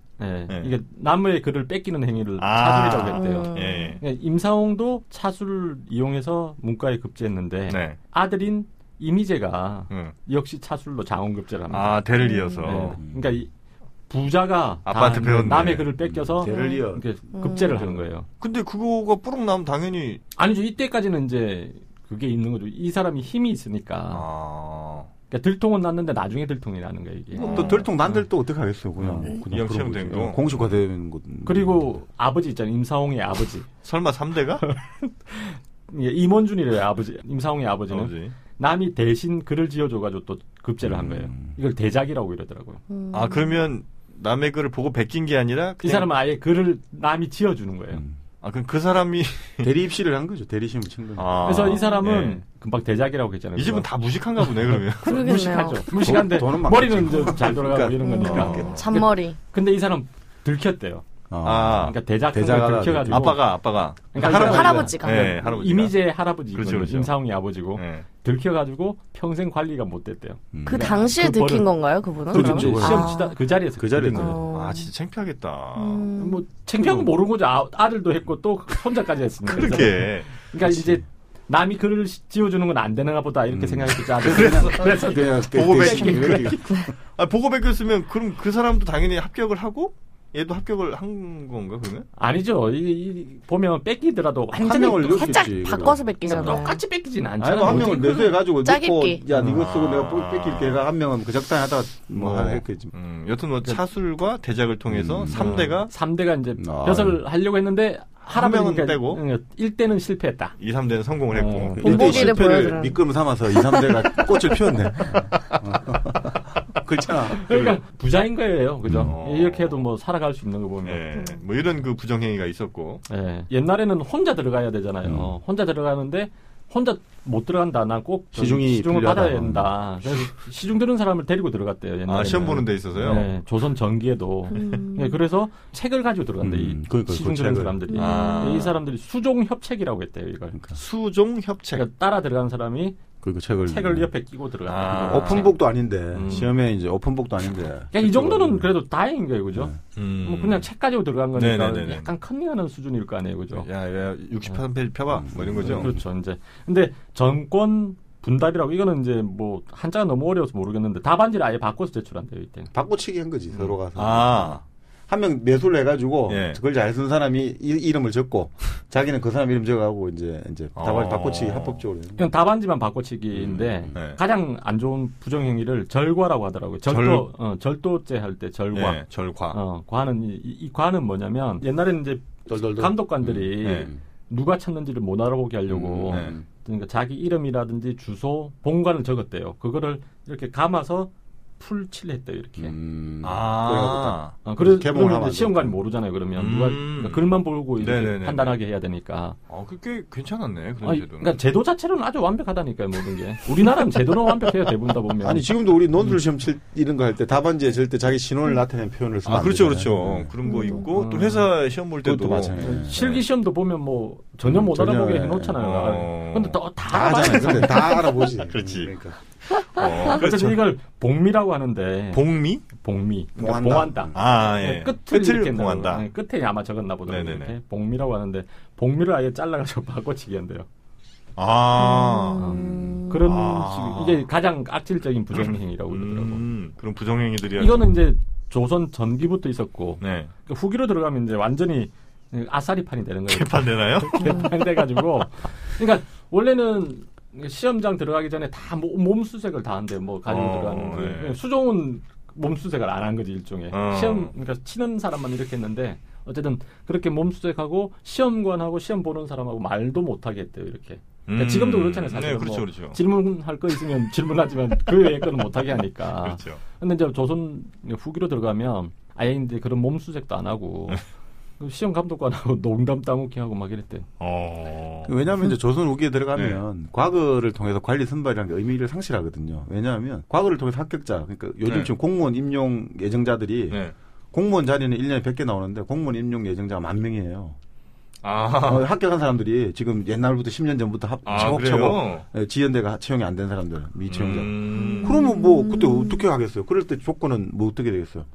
Speaker 2: 이게 남의 글을 뺏기는 행위를 차술이라고 했대요.
Speaker 1: 그러니까
Speaker 2: 임사홍도 차술을 이용해서 문과에 급제했는데 아들인 이미재가 역시 차술로 장원급제를 합니다.
Speaker 1: 대를 이어서.
Speaker 2: 그러니까 부자가
Speaker 1: 아빠한테 배웠네.
Speaker 2: 남의 글을 뺏겨서
Speaker 3: 대를 이어
Speaker 2: 급제를 하는 거예요.
Speaker 1: 근데 그거가 뿌록 나면 당연히
Speaker 2: 아니죠. 이때까지는 이제 그게 있는 거죠. 이 사람이 힘이 있으니까. 그러니까 들통은 났는데 나중에 들통이 나는 거예요, 이게.
Speaker 3: 또 들통 난 들통 어떻게 하겠어요, 그냥.
Speaker 1: 영체형된 거.
Speaker 3: 공식화되는 거.
Speaker 2: 그리고 아버지 있잖아요, 임사홍의 아버지.
Speaker 1: 설마 3대가?
Speaker 2: 임원준이래요, 아버지. 임사홍의 아버지는. 남이 대신 글을 지어줘가지고 또 급제를 한 거예요. 이걸 대작이라고 이러더라고요.
Speaker 1: 그러면 남의 글을 보고 베낀 게 아니라
Speaker 2: 이 사람은 아예 글을 남이 지어주는 거예요.
Speaker 1: 그럼 그 사람이
Speaker 3: 대리 입시를 한 거죠. 대리 시험을 친 거죠.
Speaker 2: 그래서 이 사람은 금방 대작이라고 했잖아요.
Speaker 1: 이 집은 다 무식한가 보네 그러면.
Speaker 4: 그러겠네요.
Speaker 2: 무식하죠. 무식한데 머리는 잘 돌아가고 이런 거니까.
Speaker 4: 잔머리.
Speaker 2: 근데 이 사람 들켰대요. 그러니까 대작을 들켜가지고
Speaker 1: 아빠가
Speaker 2: 그러니까
Speaker 4: 할아버지가
Speaker 2: 이미재의 할아버지고
Speaker 1: 그렇죠.
Speaker 2: 임상웅이 아버지고 들켜가지고 평생 관리가 못 됐대요.
Speaker 4: 그 당시에 들킨 건가요, 그분은?
Speaker 2: 그렇죠. 시험 치다 그 자리에서
Speaker 3: 들킨
Speaker 2: 거죠.
Speaker 1: 진짜 창피하겠다.
Speaker 2: 뭐 창피한 거 모르는 거죠. 아들도 했고 또 손자까지 했으니까.
Speaker 1: 그렇게.
Speaker 2: 그러니까 이제 남이 글을 지어주는 건 안 되는가 보다 이렇게 생각했겠죠.
Speaker 1: 그래서 보고 베끼. 보고 베꼈으면 그럼 그 사람도 당연히 합격을 하고 얘도 합격을 한 건가 그러면?
Speaker 2: 아니죠. 보면 뺏기더라도 완전히
Speaker 4: 살짝 바꿔서 뺏기잖아요.
Speaker 2: 똑같이 뺏기지는 않잖아요.
Speaker 3: 한 명을 매수해가지고 넣고 야 이거 쓰고 내가 뺏길게 한 명은 그 적당히 하다가 뭐 했겠지.
Speaker 1: 여튼 뭐 차술과 대작을 통해서
Speaker 2: 3대가 이제 벼슬 하려고 했는데
Speaker 1: 한 명은 빼고
Speaker 2: 1대는 실패했다.
Speaker 1: 2, 3대는 성공을 했고
Speaker 3: 1대 실패를 미끄럼 삼아서 2, 3대가 꽃을 피웠네. 그렇잖아.
Speaker 2: 그러니까 부자인 거예요, 그죠? 이렇게 해도 뭐 살아갈 수 있는 거 보면.
Speaker 1: 뭐 이런 그 부정행위가 있었고.
Speaker 2: 옛날에는 혼자 들어가야 되잖아요. 혼자 들어가는데 혼자 못 들어간다. 난 꼭 시중을 받아야 된다. 그래서 시중 들은 사람을 데리고 들어갔대요. 옛날에.
Speaker 1: 시험 보는 데 있어서요?
Speaker 2: 네, 조선 전기에도. 그래서 책을 가지고 들어간대. 시중 들은 사람들이. 이 사람들이 수종협책이라고 했대요. 이걸.
Speaker 1: 그러니까. 수종협책.
Speaker 2: 그러니까 따라 들어간 사람이
Speaker 3: 그리고
Speaker 2: 책을 옆에 끼고 들어가.
Speaker 3: 오픈북도 아닌데 시험에 이제 오픈북도 아닌데.
Speaker 2: 그러니까 이 정도는 그래도 다행인 거예요, 그죠? 뭐 그냥 책 가지고 들어간 거니까 약간 컨닝하는 수준일 거 아니에요, 그죠?
Speaker 1: 야 63페이지 펴봐, 뭐 이런 거죠.
Speaker 2: 그렇죠, 이제. 근데 정권 분답이라고 이거는 이제 뭐 한자가 너무 어려워서 모르겠는데 답안지를 아예 바꿔서 제출한대요, 이때.
Speaker 3: 바꿔치기 한 거지 서로 가서. 한 명 매수를 해가지고 그걸 잘 쓴 사람이 이름을 적고 자기는 그 사람 이름 적어가고 이제 답안지 바꿔치기 합법적으로.
Speaker 2: 그냥 답안지만 바꿔치기인데 가장 안 좋은 부정행위를 절과라고 하더라고요. 절도죄 할 때 절과.
Speaker 1: 절과.
Speaker 2: 과는 이 과는 뭐냐면 옛날에는 이제 감독관들이 누가 쳤는지를 못 알아보게 하려고 그러니까 자기 이름이라든지 주소, 본관을 적었대요. 그거를 이렇게 감아서 풀칠을 했대요, 이렇게. 그래서 시험관이 모르잖아요, 그러면. 누가, 그러니까 글만 보고 이렇게 판단하게 해야 되니까.
Speaker 1: 그게 괜찮았네, 그런 제도는.
Speaker 2: 그러니까 제도 자체는 아주 완벽하다니까요, 모든 게. 우리나라는 제도는 완벽해요, 대부분 다 보면.
Speaker 3: 아니, 지금도 우리 논술 시험 칠 이런 거 할 때 답안지에 절대 자기 신원을 나타낸 표현을 쓰면
Speaker 1: 그렇죠. 그런 거 있고, 또 회사 시험 볼 때도.
Speaker 2: 실기 시험도 보면 뭐, 전혀 못 알아보게 해놓잖아요. 근데 다
Speaker 3: 알아보잖아요. 다 알아보지.
Speaker 1: 그렇지.
Speaker 3: 그러니까.
Speaker 2: 그래서 이걸 복미라고 하는데.
Speaker 1: 복미?
Speaker 2: 복미. 그러니까 봉한다. 끝을
Speaker 1: 봉한다.
Speaker 2: 끝에 아마 적었나 보더라고요. 복미라고 하는데, 복미를 아예 잘라가지고 바꿔치기 한대요. 그런 식, 이게 가장 악질적인 부정행위라고 그러더라고.
Speaker 1: 그런 부정행위들이.
Speaker 2: 이거는 이제 조선 전기부터 있었고, 그러니까 후기로 들어가면 이제 완전히 아싸리판이 되는 거예요.
Speaker 1: 개판 되나요?
Speaker 2: 개판 돼가지고. 그러니까 원래는 시험장 들어가기 전에 다 몸수색을 다 한대요. 뭐 가지고 들어가는. 수종은 몸수색을 안 한 거지, 일종의. 시험, 그러니까 치는 사람만 이렇게 했는데, 어쨌든 그렇게 몸수색하고 시험관하고 시험 보는 사람하고 말도 못하게 했대요, 이렇게. 그러니까 지금도 그렇잖아요, 사실.
Speaker 1: 네, 그렇죠, 그렇죠.
Speaker 2: 질문할 거 있으면 질문하지만 그 외의 거는 못하게 하니까.
Speaker 1: 그렇죠.
Speaker 2: 근데 이제 조선 후기로 들어가면 아예 이제 그런 몸수색도 안 하고. 시험 감독관하고 농담 따먹기하고 막 이랬대요.
Speaker 3: 왜냐하면 이제 조선 후기에 들어가면 과거를 통해서 관리 선발이라는 게 의미를 상실하거든요. 왜냐하면 과거를 통해서 합격자, 그러니까 요즘 지금 공무원 임용 예정자들이 공무원 자리는 1년에 100개 나오는데 공무원 임용 예정자가 10,000명이에요. 합격한 사람들이 지금 옛날부터 10년 전부터 차곡차곡 지연대가 채용이 안 된 사람들, 미채용자. 그러면 뭐 그때 어떻게 하겠어요? 그럴 때 조건은 뭐 어떻게 되겠어요?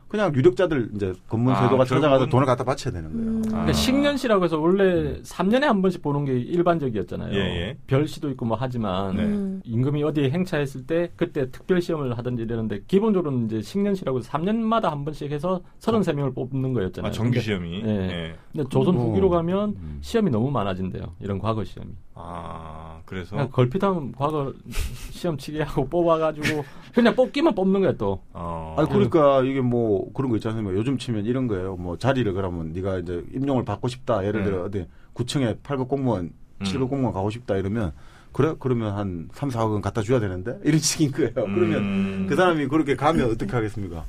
Speaker 3: 그냥 유력자들 이제 검문 제도가 찾아가서 돈을 갖다 바쳐야 되는 거예요.
Speaker 2: 그러니까 식년시라고 해서 원래 3년에 한 번씩 보는 게 일반적이었잖아요. 별시도 있고 뭐 하지만 임금이 어디에 행차했을 때 그때 특별 시험을 하든지 이러는데 기본적으로는 이제 식년시라고 해서 3년마다 한 번씩 해서 33명을 뽑는 거였잖아요.
Speaker 1: 정규 시험이.
Speaker 2: 근데 조선 후기로 가면 시험이 너무 많아진대요. 이런 과거 시험이.
Speaker 1: 그래서
Speaker 2: 그냥 걸핏하면 과거 시험 치게 하고 뽑아가지고 그냥 뽑기만 뽑는 거야 또.
Speaker 3: 그러니까 이게 뭐 그런 거 있지 않습니까? 요즘 치면 이런 거예요. 뭐 자리를 그러면 네가 이제 임용을 받고 싶다. 예를 들어 어디 9층에 8급 공무원, 7급 공무원 가고 싶다 이러면 그러면 한 3, 4억은 갖다 줘야 되는데 이런 식인 거예요. 그러면 그 사람이 그렇게 가면 어떻게 하겠습니까?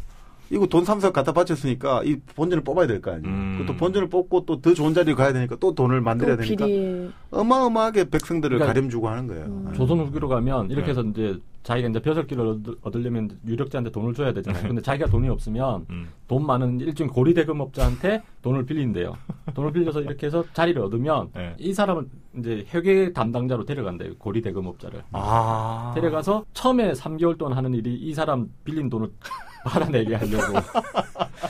Speaker 3: 이거 돈 3석 갖다 바쳤으니까 이 본전을 뽑아야 될 거 아니에요. 또 본전을 뽑고 또 더 좋은 자리에 가야 되니까 또 돈을 만들어야 되니까 어마어마하게 백성들을
Speaker 2: 그러니까
Speaker 3: 가림주고 하는 거예요.
Speaker 2: 조선 후기로 가면 이렇게 해서 이제 자기가 이제 벼슬길을 얻으려면 유력자한테 돈을 줘야 되잖아요. 근데 자기가 돈이 없으면 돈 많은 일종의 고리대금업자한테 돈을 빌린대요. 돈을 빌려서 이렇게 해서 자리를 얻으면 이 사람을 이제 회계 담당자로 데려간대요. 고리대금업자를. 데려가서 처음에 3개월 동안 하는 일이 이 사람 빌린 돈을 받아내게 하려고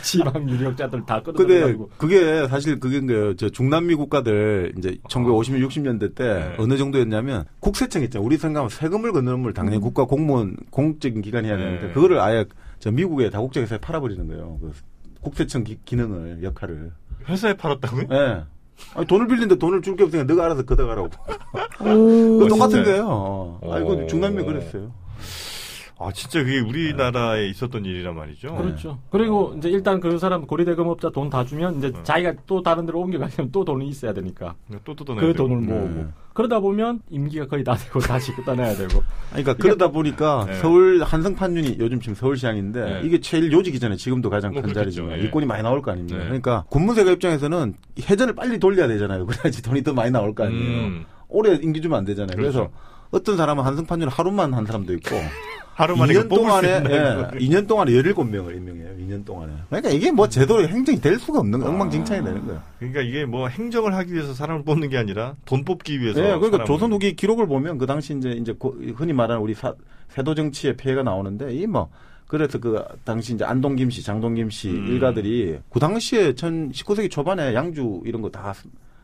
Speaker 2: 지방 유력자들 다 끌어들여가지고.
Speaker 3: 그게 사실 그게 거예요. 저 중남미 국가들 이제 1950년 60년대 때 어느 정도였냐면 국세청 있잖아요. 우리 생각하면 세금을 걷는 걸 당연히 국가 공무원 공적인 기관이 해야 되는데 그거를 아예 저 미국의 다국적 회사에 팔아버리는 거예요. 그 국세청 기능을 역할을
Speaker 1: 회사에 팔았다고요?
Speaker 3: 네. 아니, 돈을 빌린데 돈을 줄 게 없으니까 너가 알아서 걷어가라고. 똑같은 거예요. 이거 중남미 그랬어요.
Speaker 1: 아, 진짜 그게 우리나라에 있었던 일이란 말이죠.
Speaker 2: 그렇죠. 그리고 이제 일단 그 사람 고리대금업자 돈 다 주면 이제 자기가 또 다른 데로 옮겨가려면 또 돈이 있어야 되니까.
Speaker 1: 또
Speaker 2: 그 돈을 모으고. 그러다 보면 임기가 거의 다 되고 다시 떠나야 되고.
Speaker 3: 그러니까 그러다 보니까 서울 한성판윤이 요즘 지금 서울시장인데 이게 제일 요직이잖아요. 지금도 가장 큰 자리지만 일꾼이 많이 나올 거 아닙니까. 그러니까 군무세가 입장에서는 해전을 빨리 돌려야 되잖아요. 그래야지 돈이 더 많이 나올 거 아니에요. 오래 임기 주면 안 되잖아요. 그렇죠. 그래서 어떤 사람은 한성판윤 하루만 한 사람도 있고 2년 동안에 2년 동안에 17명을 임명해요. 2년 동안에. 그러니까 이게 뭐 제대로 행정이 될 수가 없는 엉망진창이 되는 거예요.
Speaker 1: 그러니까 이게 뭐 행정을 하기 위해서 사람을 뽑는 게 아니라 돈 뽑기 위해서.
Speaker 3: 네, 그러니까 조선 후기 기록을 보면 그 당시 이제 흔히 말하는 우리 세도 정치의 폐해가 나오는데 이 뭐 그래서 그 당시 이제 안동 김씨, 장동 김씨 일가들이 그 당시에 19세기 초반에 양주 이런 거 다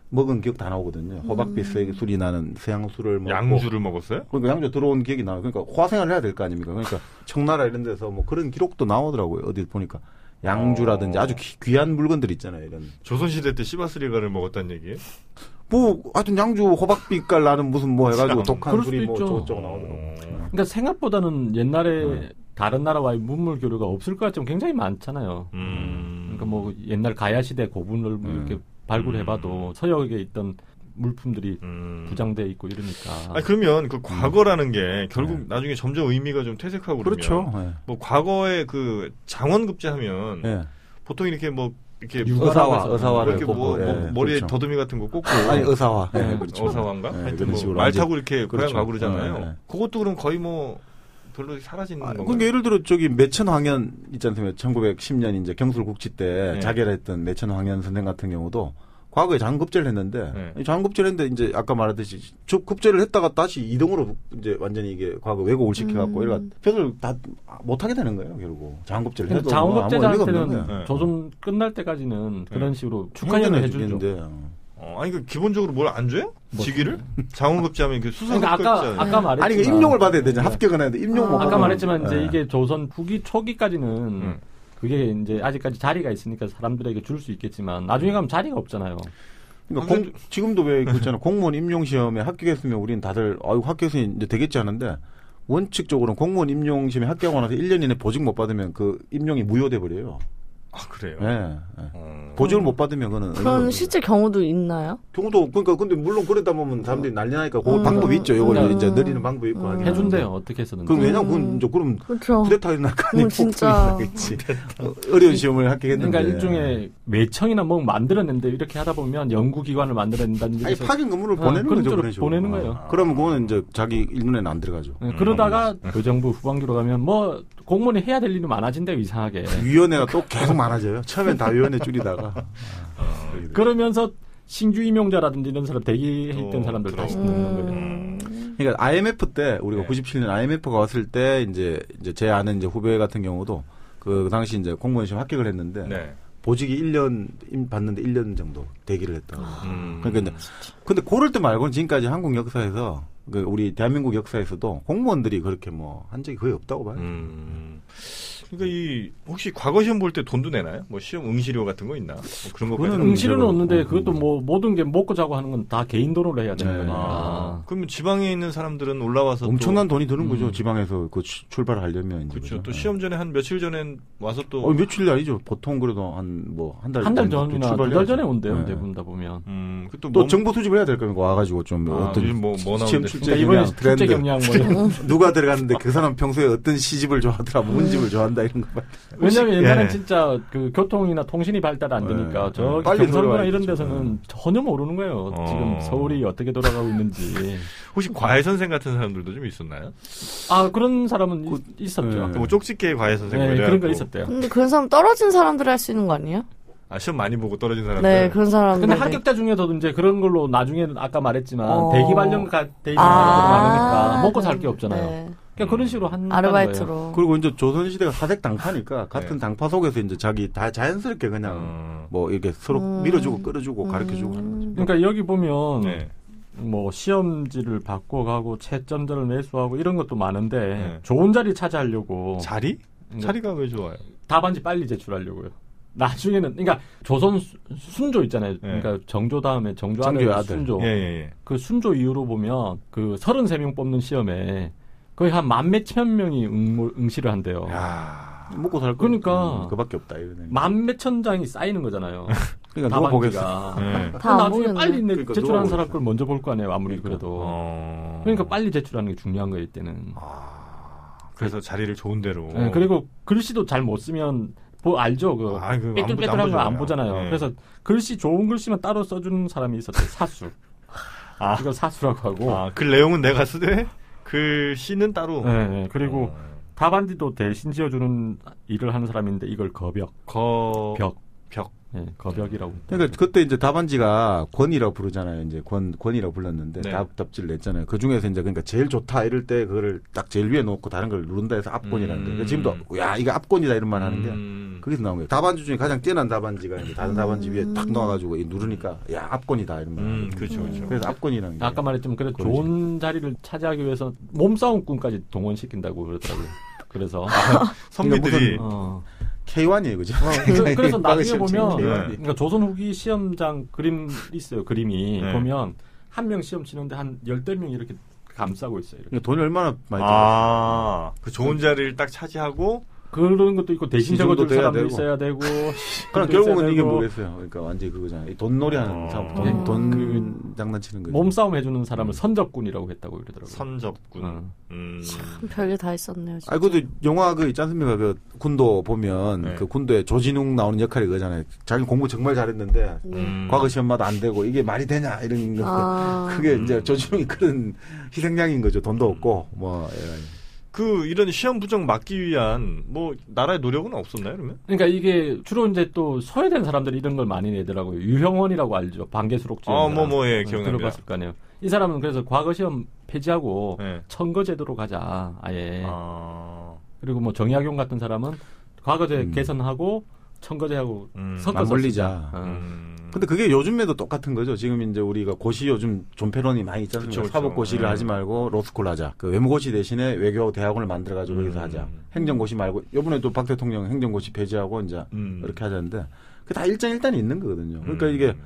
Speaker 3: 먹은 기억 다 나오거든요. 호박빛 술이 나는 서양술을 먹고.
Speaker 1: 양주를 먹었어요?
Speaker 3: 그러니까 양주 들어온 기억이 나요. 그러니까 화생을 해야 될 거 아닙니까? 그러니까 청나라 이런 데서 뭐 그런 기록도 나오더라고요. 어디 보니까. 양주라든지 아주 귀한 물건들 있잖아요. 이런.
Speaker 1: 조선시대 때 씨바스리가를 먹었다는 얘기예요?
Speaker 3: 뭐 하여튼 양주 호박빛깔 나는 무슨 뭐 해가지고 독한 술이 뭐 저쪽 나오더라고요.
Speaker 2: 그러니까 생각보다는 옛날에 다른 나라와의 문물 교류가 없을 것 같지만 굉장히 많잖아요. 그러니까 뭐 옛날 가야 시대 고분을 이렇게 발굴해봐도 서역에 있던 물품들이 부장돼 있고 이러니까.
Speaker 1: 아니, 그러면 그 과거라는 게 결국 나중에 점점 의미가 좀 퇴색하고
Speaker 3: 그렇죠.
Speaker 1: 뭐 과거에 그 장원급제하면 보통 이렇게 뭐 이렇게
Speaker 3: 의사화를
Speaker 1: 이렇게 뭐 머리에
Speaker 3: 그렇죠.
Speaker 1: 더듬이 같은 거 꽂고
Speaker 3: 아니 의사화.
Speaker 1: 그렇죠. 의사화인가? 하여튼 뭐 말 타고 이렇게 고향 가고 그러잖아요. 그것도 그럼 거의 뭐 별로 사라지는 건가요?
Speaker 3: 그러니까 예를 들어 저기 매천황현 있지 않습니까? 1910년 이제 경술국치 때 자결했던 매천황현 선생 같은 경우도 과거에 장급제를 했는데 장급제를 했는데 이제 아까 말했듯이 급제를 했다가 다시 이동으로 이제 완전히 이게 과거 왜곡을 시켜갖고 이래가 벼슬 다 못하게 되는 거예요 결국 장급제를 해도
Speaker 2: 장급제자한테는 조선 끝날 때까지는 그런 식으로 축하년을 해주는데.
Speaker 1: 아니 그 기본적으로 뭘 안 줘요? 직위를? 장원급제하면 그 수상급제.
Speaker 2: 그러니까 아까 말했지만
Speaker 3: 아니 그 임용을 받아야 되잖아. 합격은 해야 돼. 임용 못
Speaker 2: 아까 말했지만 이제 이게 조선 후기 초기까지는 그게 이제 아직까지 자리가 있으니까 사람들에게 줄 수 있겠지만 나중에 가면 자리가 없잖아요.
Speaker 3: 그러니까 지금도 왜 그렇잖아. 공무원 임용 시험에 합격했으면 우리는 다들 합격했으니 이제 되겠지 하는데 원칙적으로는 공무원 임용 시험에 합격하고 나서 1년 이내 보직 못 받으면 그 임용이 무효돼 버려요.
Speaker 1: 아, 그래요?
Speaker 3: 네. 보직을 못 받으면
Speaker 4: 그런 실제 경우도 있나요?
Speaker 3: 경우도, 그러니까, 근데 물론 그러다 보면 사람들이 난리 나니까 그 방법이 있죠. 요걸 이제 느리는 방법이 있고 하긴
Speaker 2: 해준대요. 어떻게 해서든지.
Speaker 3: 그럼 왜냐면 그건 이제 그럼.
Speaker 4: 그렇죠.
Speaker 3: 쿠데타에 날까니
Speaker 4: 진짜.
Speaker 3: 어려운 시험을 합격했는데.
Speaker 2: 그러니까 일종의 매청이나 뭐 만들어낸데 이렇게 하다 보면 연구기관을 만들어낸다는
Speaker 3: 아니, 파견 근무를 보내는 거죠. 그런 식으로.
Speaker 2: 보내는 거예요.
Speaker 3: 그러면 그거는 이제 자기 일눈에는 안 들어가죠.
Speaker 2: 그러다가 그 정부 후반기로 가면 뭐 공무원이 해야 될 일이 많아진대요. 이상하게.
Speaker 3: 위원회가 또 계속 많아져요. 처음엔 다 위원회 줄이다가.
Speaker 2: 그러면서 신규 임용자라든지 이런 사람 대기해 있던 사람들 다시 넣는 거예요.
Speaker 3: 그러니까 IMF 때 우리가 97년 IMF가 왔을 때 이제 제 아는 이제 후배 같은 경우도 그 당시 이제 공무원 시험 합격을 했는데 보직이 1년 받는데 1년 정도 대기를 했다고. 그러니까 이제 근데 그럴 때 말고는 지금까지 한국 역사에서 그 우리 대한민국 역사에서도 공무원들이 그렇게 뭐 한 적이 거의 없다고 봐요.
Speaker 1: 그러니까 이 혹시 과거 시험 볼 때 돈도 내나요? 뭐 시험 응시료 같은 거 있나? 뭐 그런 것까지.
Speaker 2: 응시료는 없는데 그것도 뭐 모든 게 먹고 자고 하는 건 다 개인 돈으로 해야 되는 거니까.
Speaker 1: 그러면 지방에 있는 사람들은 올라와서
Speaker 3: 엄청난 돈이 드는 거죠. 지방에서 그 출발을 하려면.
Speaker 1: 그렇죠. 또 시험 전에 한 며칠 전에 와서 또
Speaker 3: 며칠이 아니죠. 보통 그래도 한 한 달
Speaker 2: 전이나 2달 전에 온대요. 대부분 다 보면.
Speaker 3: 또 정보 수집을 해야 될 겁니다. 와가지고 좀
Speaker 1: 어떤 뭐
Speaker 3: 시험 출제
Speaker 2: 이번에 출제 경량 뭐
Speaker 3: 누가 들어갔는데 그 사람 평소에 어떤 시집을 좋아하더라, 뭔 집을 좋아한다. 된다 이런 거.
Speaker 2: 왜냐면 옛날엔 진짜 그 교통이나 통신이 발달 안 되니까 저 경상도나 이런 데서는 전혀 모르는 거예요. 지금 서울이 어떻게 돌아가고 있는지.
Speaker 1: 혹시 과외 선생 같은 사람들도 좀 있었나요?
Speaker 2: 아 그런 사람은 있었죠.
Speaker 1: 뭐 쪽집게 과외 선생
Speaker 2: 그런 거 있었대요.
Speaker 4: 근데 그런 사람 떨어진 사람들이 할 수 있는 거 아니에요?
Speaker 1: 아, 시험 많이 보고 떨어진 사람들.
Speaker 4: 네, 그런 사람들.
Speaker 2: 근데 합격자 중에서도 이제 그런 걸로 나중에 아까 말했지만 대기 발령가 돼 있는 사람들이 많으니까 먹고 살 게 없잖아요. 네. 그냥 그런 식으로 한
Speaker 4: 아르바이트로.
Speaker 2: 거예요.
Speaker 3: 그리고 이제 조선시대가 사색 당파니까 같은 당파 속에서 이제 자기 다 자연스럽게 그냥 뭐 이렇게 서로 밀어주고 끌어주고 가르쳐주고 하는 거죠.
Speaker 2: 그러니까 여기 보면 뭐 시험지를 바꿔가고 채점자를 매수하고 이런 것도 많은데 좋은 자리 차지하려고.
Speaker 1: 자리? 자리가 왜 좋아요?
Speaker 2: 답안지 빨리 제출하려고요. 나중에는 그러니까 조선 순조 있잖아요. 그러니까 정조 다음에 정조 아들 순조. 그 순조 이후로 보면 그 33명 뽑는 시험에 거의 한 10,000몇 명이 응시를 한대요.
Speaker 3: 야, 먹고 살 거.
Speaker 2: 그러니까
Speaker 3: 그밖에 없다.
Speaker 2: 10,000몇 장이 쌓이는 거잖아요.
Speaker 3: 그러니까 누가 보겠어.
Speaker 2: 다 나중에 빨리 그러니까 제출하는 사람 걸 먼저 볼 거 아니에요. 아무리 그래도. 그러니까 빨리 제출하는 게 중요한 거예요. 이때는.
Speaker 1: 그래서 자리를 좋은 데로.
Speaker 2: 그리고 글씨도 잘 못 쓰면 알죠? 삐뚤빼뚤한 거 안 보잖아요. 그래서 글씨 좋은 글씨만 따로 써주는 사람이 있었어요. 사수. 이걸 사수라고 하고.
Speaker 1: 글 내용은 내가 쓰되 글씨는 따로.
Speaker 2: 네. 그리고 답안지도 대신 지어주는 일을 하는 사람인데 이걸 거벽. 네, 거벽이라고.
Speaker 3: 그러니까 그때 이제 답안지가 권이라고 부르잖아요. 이제 권이라고 불렀는데 답지를 냈잖아요. 그 중에서 이제 그러니까 제일 좋다 이럴 때 그거를 딱 제일 위에 놓고 다른 걸 누른다 해서 압권이라는 거예요. 그러니까 지금도 야 이거 압권이다 이런 말 하는 게 거기서 나온 거예요. 답안지 중에 가장 뛰어난 답안지가 이제 다른 답안지 위에 딱 놓아가지고 누르니까 야 압권이다 이런 말.
Speaker 1: 그렇죠.
Speaker 3: 그래서 압권이라는 게.
Speaker 2: 아까 말했지만 그래 좋은 자리를 차지하기 위해서 몸싸움꾼까지 동원시킨다고 그러더라고요. 그래서
Speaker 1: 선비들이.
Speaker 3: K1이에요, 그죠?
Speaker 2: 그래서 나중에 보면, 그러니까 조선 후기 시험장 그림 있어요, 그림이. 보면, 한 명 시험 치는데 한 10명 이렇게 감싸고 있어요. 이렇게.
Speaker 3: 돈이 얼마나 많이 들어요?
Speaker 1: 그 좋은 자리를 딱 차지하고,
Speaker 2: 그런 것도 있고, 대신 적어줄 사람도 있어야 되고.
Speaker 3: 그럼 결국은 이게 뭐겠어요? 그러니까 완전히 그거잖아요. 돈놀이 하는 사람, 돈 장난치는 거죠.
Speaker 2: 몸싸움 해주는 사람을 선접군이라고 했다고 그러더라고요.
Speaker 1: 선접군.
Speaker 4: 참 별게 다 있었네요. 진짜.
Speaker 3: 그것도 영화 있지 않습니까? 그 군도 보면 그 군도에 조진웅 나오는 역할이 그거잖아요. 자기 공부 정말 잘했는데 과거 시험마다 안 되고 이게 말이 되냐 이런 거. 그게 이제 조진웅이 그런 희생양인 거죠. 돈도 없고 뭐.
Speaker 1: 이런 시험 부정 막기 위한 나라의 노력은 없었나요, 그러면?
Speaker 2: 그러니까 이게 주로 이제 또 소외된 사람들이 이런 걸 많이 내더라고요. 유형원이라고 알죠. 반개수록제.
Speaker 1: 기억납니다.
Speaker 2: 들어봤을 거 아니에요. 이 사람은 그래서 과거 시험 폐지하고 청거제도로 가자, 아예. 그리고 뭐 정약용 같은 사람은 과거제 개선하고 청거제하고 섞어서
Speaker 3: 맞물리자. 근데 그게 요즘에도 똑같은 거죠. 지금 이제 우리가 고시 요즘 존폐론이 많이 있지 않습니까? 그렇죠. 사법고시를 하지 말고 로스쿨 하자. 그 외무고시 대신에 외교 대학원을 만들어가지고 여기서 하자. 행정고시 말고 이번에도 박 대통령 행정고시 폐지하고 이제 이렇게 하자는데 그 다 일장일단이 있는 거거든요. 그러니까 이게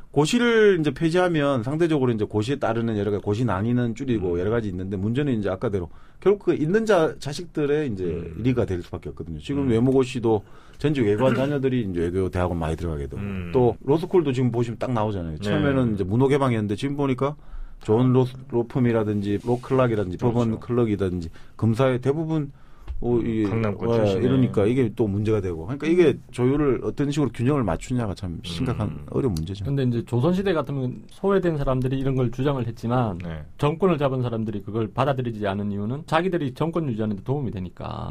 Speaker 3: 고시를 이제 폐지하면 상대적으로 이제 고시에 따르는 여러 가지 고시 난이는 줄이고 여러 가지 있는데 문제는 이제 아까대로 결국 그 있는 자식들의 이제 리가 될 수밖에 없거든요. 지금 외무고시도 전직 외고한 자녀들이 이제 외교 대학원 많이 들어가게 되고 또 로스쿨도 지금 보시면 딱 나오잖아요. 처음에는 이제 문호 개방이었는데 지금 보니까 좋은 로펌이라든지 로클락이라든지 법원 클럭이라든지 검사의 대부분
Speaker 1: 강남권 출신에
Speaker 3: 이러니까 이게 또 문제가 되고 그러니까 이게 조율을 어떤 식으로 균형을 맞추냐가 참 심각한 어려운 문제죠.
Speaker 2: 그런데 이제 조선시대 같으면 소외된 사람들이 이런 걸 주장을 했지만 정권을 잡은 사람들이 그걸 받아들이지 않은 이유는 자기들이 정권 유지하는 데 도움이 되니까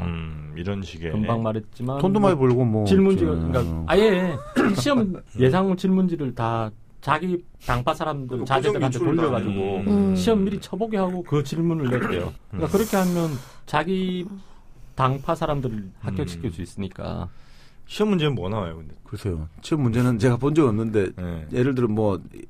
Speaker 1: 이런 식의
Speaker 2: 금방 말했지만
Speaker 3: 돈도 많이 벌고 뭐
Speaker 2: 질문지가 그러니까 아예 시험 예상 질문지를 다 자기 당파 사람들 자제들한테 돌려가지고 시험 미리 쳐보게 하고 그 질문을 냈대요. 그러니까 그렇게 하면 자기 당파 사람들을 합격시킬 수 있으니까.
Speaker 1: 시험 문제는 뭐 나와요, 근데?
Speaker 3: 글쎄요. 시험 문제는 제가 본 적 없는데, 예를 들어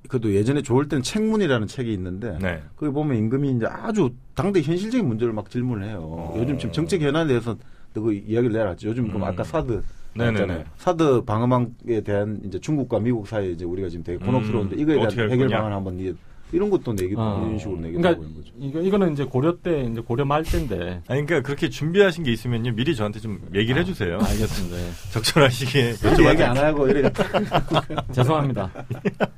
Speaker 3: 그래도 예전에 좋을 때는 책문이라는 책이 있는데, 거기 보면 임금이 이제 아주 당대 현실적인 문제를 막 질문을 해요. 요즘 지금 정책 현안에 대해서 그 이야기를 내놨죠. 요즘 그럼 아까 사드. 있잖아요. 사드 방어망에 대한 이제 중국과 미국 사이에 이제 우리가 지금 되게 곤혹스러운데 이거에 대한 해결 방안 한번 이런 것도 이런 식으로 내기도 하고 있는 거죠.
Speaker 2: 이거는 이제 고려 때, 이제 고려 말 때인데.
Speaker 1: 그러니까 그렇게 준비하신 게 있으면요, 미리 저한테 좀 얘기를 해주세요.
Speaker 2: 알겠습니다.
Speaker 1: 적절하시게.
Speaker 3: 얘기 안 하고 이래.
Speaker 2: 죄송합니다.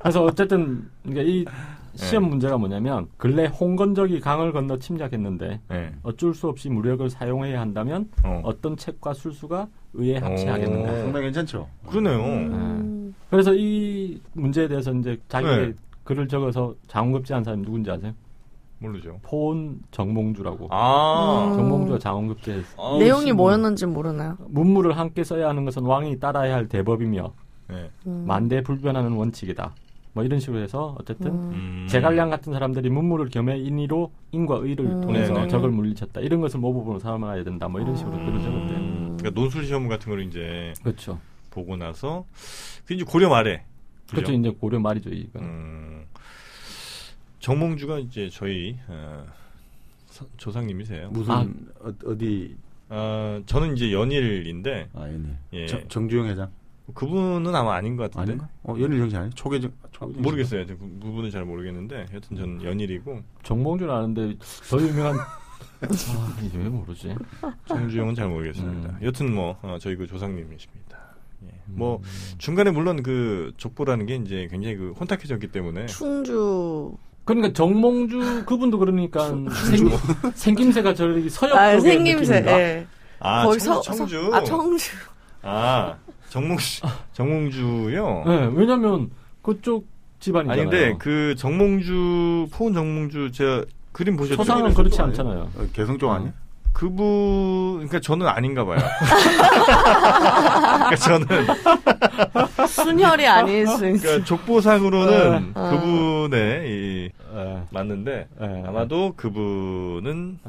Speaker 2: 그래서 어쨌든, 그러니까 시험 문제가 뭐냐면 근래 홍건적이 강을 건너 침략했는데 어쩔 수 없이 무력을 사용해야 한다면 어떤 책과 술수가 의에 합치하겠는가.
Speaker 3: 상당히 괜찮죠.
Speaker 1: 그러네요.
Speaker 2: 그래서 이 문제에 대해서 이제 자기의 글을 적어서 장원급제한 사람이 누군지 아세요?
Speaker 1: 모르죠.
Speaker 2: 포온 정몽주라고. 정몽주가 장원급제했어요.
Speaker 4: 내용이 뭐였는지 모르나요?
Speaker 2: 문물을 함께 써야 하는 것은 왕이 따라야 할 대법이며 만대 불변하는 원칙이다. 뭐 이런 식으로 해서 어쨌든 제갈량 같은 사람들이 문물을 겸해 인의로 인과 의를 통해서 적을 물리쳤다. 이런 것을 모범으로 삼아야 된다. 뭐 이런 식으로 글을 적었대요.
Speaker 1: 그러니까 논술 시험 같은 걸 이제
Speaker 2: 그렇죠.
Speaker 1: 보고 나서 그 이제 고려 말에
Speaker 2: 그렇죠. 이제 고려 말이죠. 이건.
Speaker 1: 정몽주가 이제 저희 조상님이세요.
Speaker 3: 무슨 어디?
Speaker 1: 저는 이제 연일인데.
Speaker 3: 연일.
Speaker 1: 예.
Speaker 3: 정주영 회장.
Speaker 1: 그분은 아마 아닌 것 같은데.
Speaker 3: 아닌가? 연일 정치 아니? 초계정.
Speaker 1: 모르겠어요. 그분은 잘 모르겠는데. 여튼 저는 연일이고.
Speaker 2: 정몽주는 아는데 더 유명한. 이게 왜 모르지?
Speaker 1: 정주영은 잘 모르겠습니다. 여튼 뭐 저희 그 조상님이십니다. 뭐 중간에 물론 그 족보라는 게 이제 굉장히 그 혼탁해졌기 때문에.
Speaker 4: 충주.
Speaker 2: 그러니까 정몽주 그분도 그러니까 생김새가 저기 서역 쪽의
Speaker 4: 생김새.
Speaker 2: 느낌인가?
Speaker 4: 예.
Speaker 1: 청주.
Speaker 4: 청주.
Speaker 1: 정몽주요.
Speaker 2: 네, 왜냐면 그쪽 집안이잖아요.
Speaker 1: 아니 근데 그 정몽주 포온 정몽주 제가 그림 보셨죠?
Speaker 2: 초상은 그렇지 않잖아요.
Speaker 3: 개성 쪽 아니야?
Speaker 1: 그분, 그러니까 저는 아닌가 봐요. 그러니까 저는
Speaker 4: 순혈이 아닐 수 있어요.
Speaker 1: 그러니까 족보상으로는 그분의 맞는데 아마도 그분은